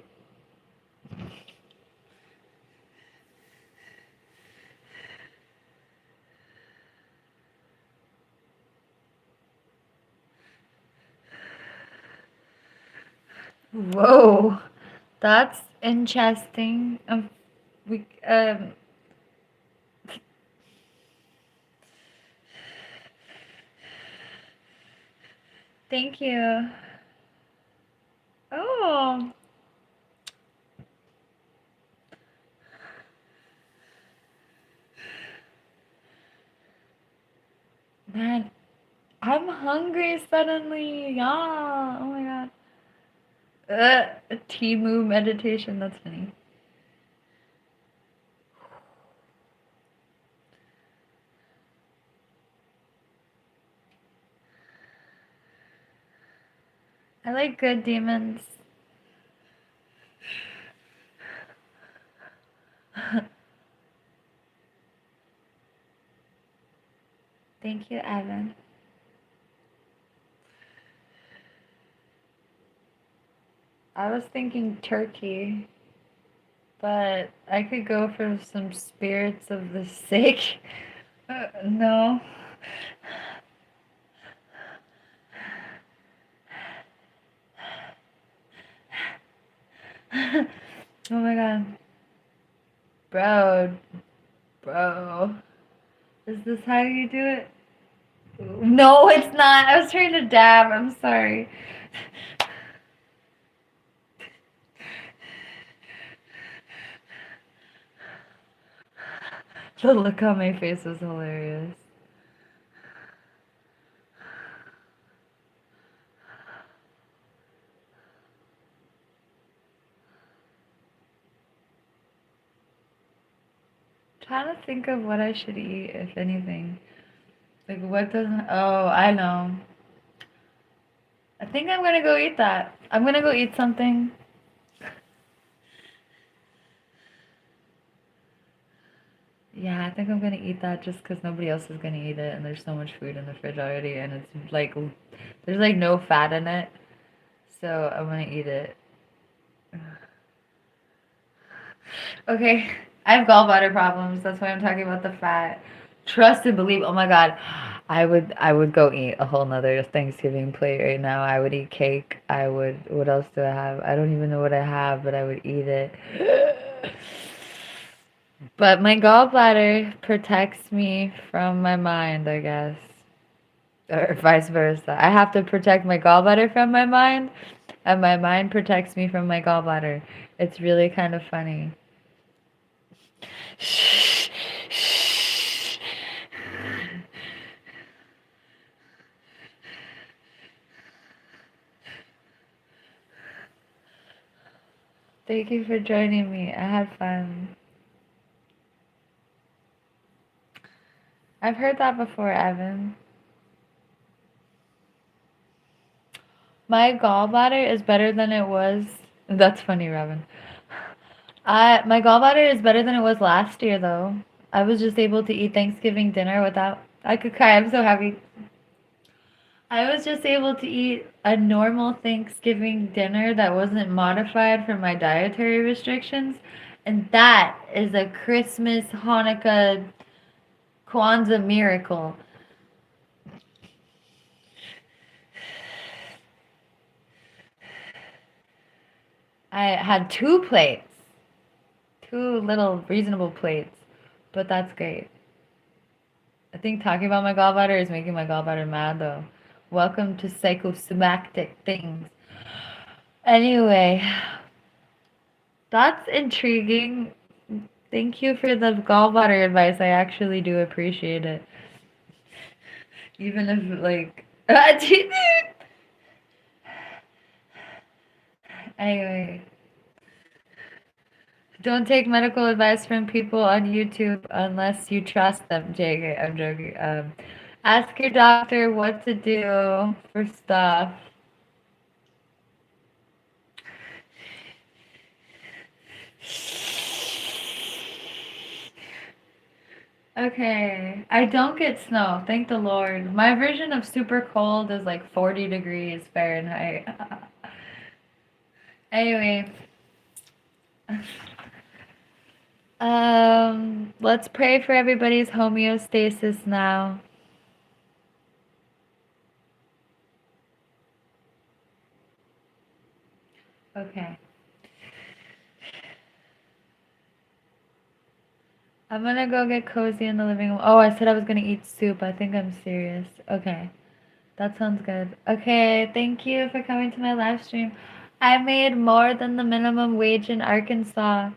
Whoa. That's interesting. We Thank you. Oh, man, I'm hungry suddenly. Yeah. Oh my god. Timu meditation. That's funny. I like good demons. Thank you, Evan. I was thinking turkey, but I could go for some spirits of the sick. No. Oh my god. Bro, bro. Is this how you do it? No, it's not. I was trying to dab. I'm sorry. The look on my face was hilarious. Trying to think of what I should eat, if anything. Like, what doesn't. Oh, I know. I think I'm gonna go eat that. I'm gonna go eat something. Yeah, I think I'm gonna eat that just because nobody else is gonna eat it, and there's so much food in the fridge already, and it's like, there's like no fat in it. So I'm gonna eat it. Okay, I have gallbladder problems. That's why I'm talking about the fat. Trust and believe. Oh my God, I would go eat a whole nother Thanksgiving plate right now. I would eat cake. I would. What else do I have? I don't even know what I have, but I would eat it. But my gallbladder protects me from my mind, I guess, or vice versa. I have to protect my gallbladder from my mind, and my mind protects me from my gallbladder. It's really kind of funny. Thank you for joining me. I had fun. I've heard that before, Evan. My gallbladder is better than it was. That's funny, Robin. My gallbladder is better than it was last year, though. I was just able to eat Thanksgiving dinner without. I could cry. I'm so happy. I was just able to eat a normal Thanksgiving dinner that wasn't modified for my dietary restrictions. And that is a Christmas, Hanukkah, Kwanzaa miracle. I had 2 plates, 2 little reasonable plates, but that's great. I think talking about my gallbladder is making my gallbladder mad though. Welcome to psychosomatic things. Anyway, that's intriguing. Thank you for the gallbladder advice. I actually do appreciate it. Even if, like, anyway, don't take medical advice from people on YouTube unless you trust them, JK. I'm joking. Ask your doctor what to do for stuff. Okay, I don't get snow, thank the Lord. My version of super cold is like 40 degrees Fahrenheit. Anyway, let's pray for everybody's homeostasis now. Okay. I'm gonna go get cozy in the living room. Oh, I said I was gonna eat soup. I think I'm serious. Okay. That sounds good. Okay, thank you for coming to my live stream. I made more than the minimum wage in Arkansas.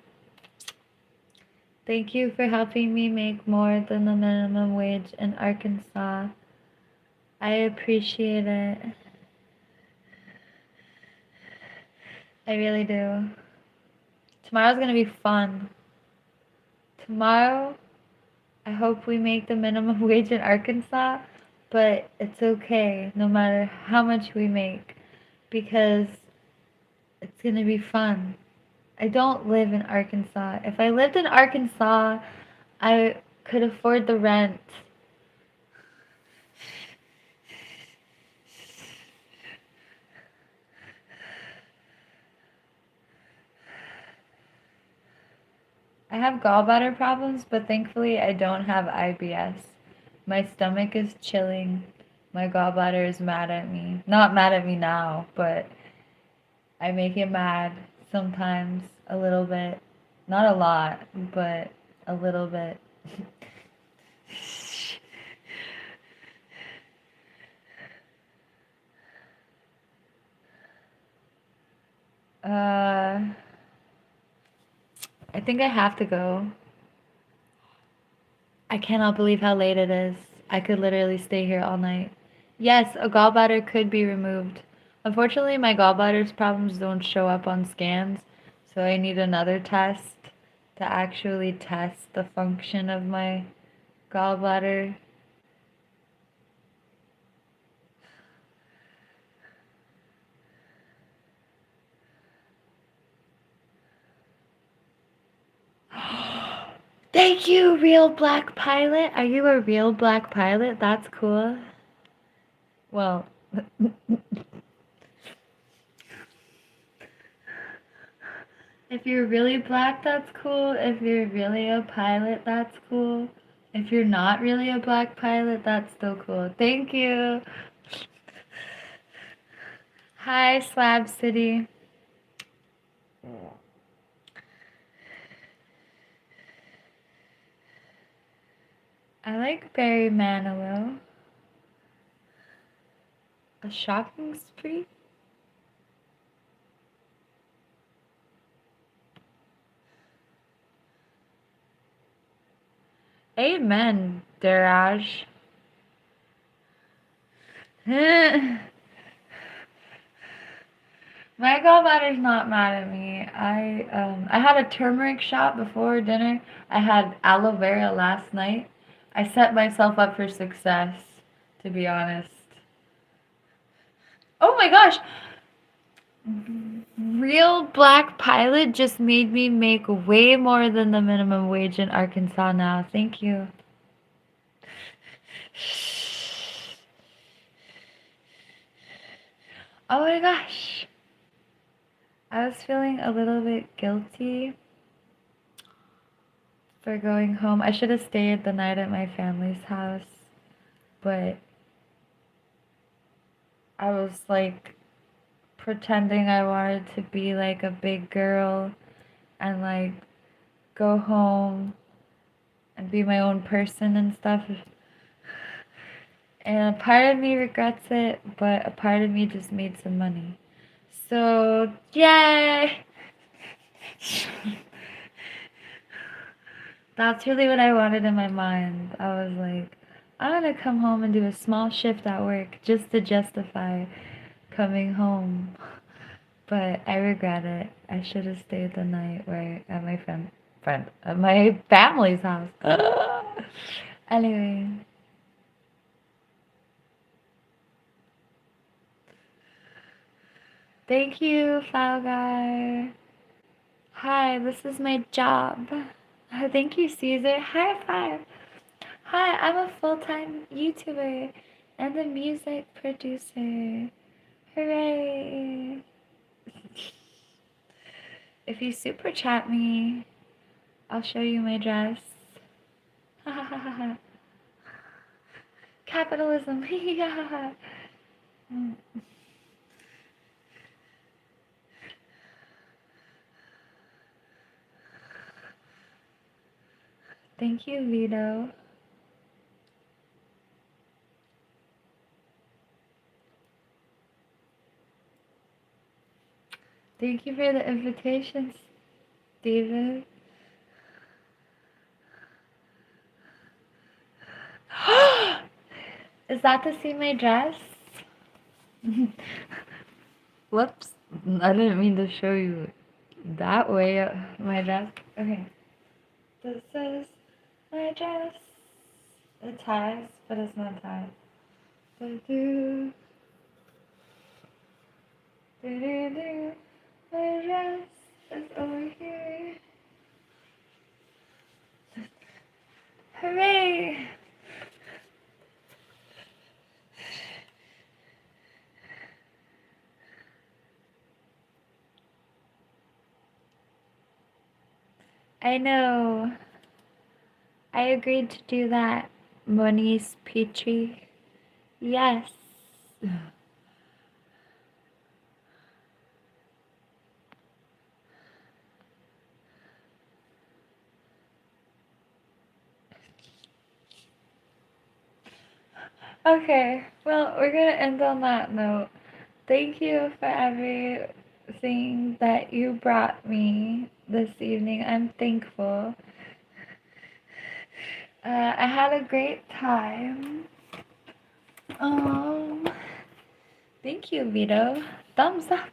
Thank you for helping me make more than the minimum wage in Arkansas. I appreciate it. I really do. Tomorrow's gonna be fun. Tomorrow, I hope we make the minimum wage in Arkansas, but it's okay no matter how much we make because it's gonna be fun. I don't live in Arkansas. If I lived in Arkansas, I could afford the rent. I have gallbladder problems, but thankfully I don't have IBS. My stomach is chilling. My gallbladder is mad at me. Not mad at me now, but I make it mad sometimes a little bit. Not a lot, but a little bit. I think I have to go. I cannot believe how late it is. I could literally stay here all night. Yes, a gallbladder could be removed. Unfortunately, my gallbladder's problems don't show up on scans, so I need another test to actually test the function of my gallbladder. Thank you, real black pilot. Are you a real black pilot? That's cool. Well, if you're really black, that's cool. If you're really a pilot, that's cool. If you're not really a black pilot, that's still cool. Thank you. Hi, Slab City. I like Barry Manilow. A shopping spree? Amen, Daraj. My gallbladder's not mad at me. I had a turmeric shot before dinner. I had aloe vera last night. I set myself up for success, to be honest. Oh my gosh! Real black pilot just made me make way more than the minimum wage in Arkansas now. Thank you. Oh my gosh. I was feeling a little bit guilty for going home. I should have stayed the night at my family's house, but I was like pretending I wanted to be like a big girl and like go home and be my own person and stuff. And a part of me regrets it, but a part of me just made some money. So, yay! That's really what I wanted in my mind. I was like, I'm gonna come home and do a small shift at work just to justify coming home. But I regret it. I should have stayed the night at my friend at my family's house. Anyway. Thank you, Flower Guy. Hi, this is my job. Thank you, Caesar. High five. Hi, I'm a full-time YouTuber and a music producer. Hooray! If you super chat me, I'll show you my dress. Capitalism. Thank you, Vito. Thank you for the invitation, David. Is that to see my dress? Whoops. I didn't mean to show you that way my dress. Okay. This is my dress. It ties, but it's not tied. Do-do. Do-do-do. My dress is over here. Hooray! I know. I agreed to do that, Moniz Petrie. Yes. Okay, well, we're gonna end on that note. Thank you for everything that you brought me this evening. I'm thankful. I had a great time. Um, Thank you, Vito. Thumbs up.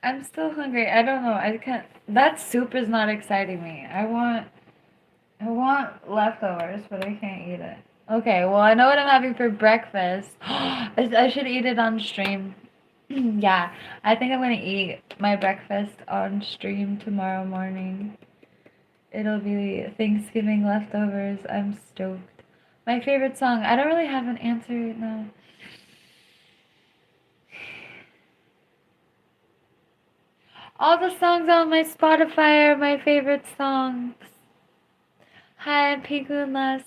I'm still hungry. I don't know. I can't. That soup is not exciting me. I want leftovers, but I can't eat it. Okay, well, I know what I'm having for breakfast. I should eat it on stream. Yeah, I think I'm gonna eat my breakfast on stream tomorrow morning. It'll be Thanksgiving leftovers. I'm stoked. My favorite song. I don't really have an answer right now. All the songs on my Spotify are my favorite songs. Hi, I'm PinkMoonLust.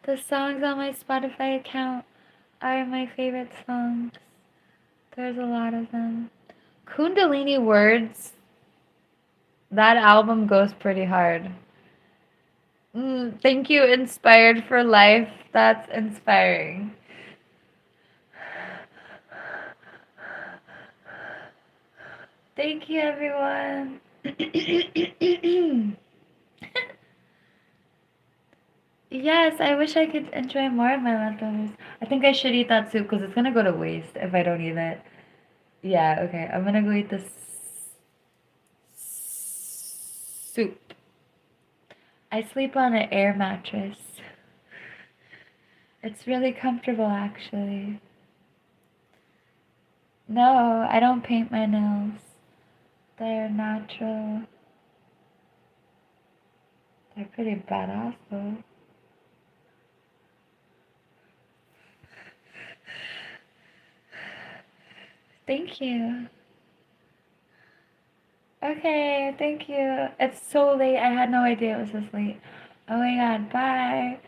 The songs on my Spotify account are my favorite songs. There's a lot of them. Kundalini Words, that album goes pretty hard. Thank you, Inspired for Life. That's inspiring. Thank you, everyone. Yes, I wish I could enjoy more of my leftovers. I think I should eat that soup because it's gonna go to waste if I don't eat it. Yeah, okay. I'm gonna go eat this soup. I sleep on an air mattress. It's really comfortable, actually. No, I don't paint my nails. They're natural. They're pretty badass, though. Thank you. Okay, thank you. It's so late. I had no idea it was this late. Oh my god, bye.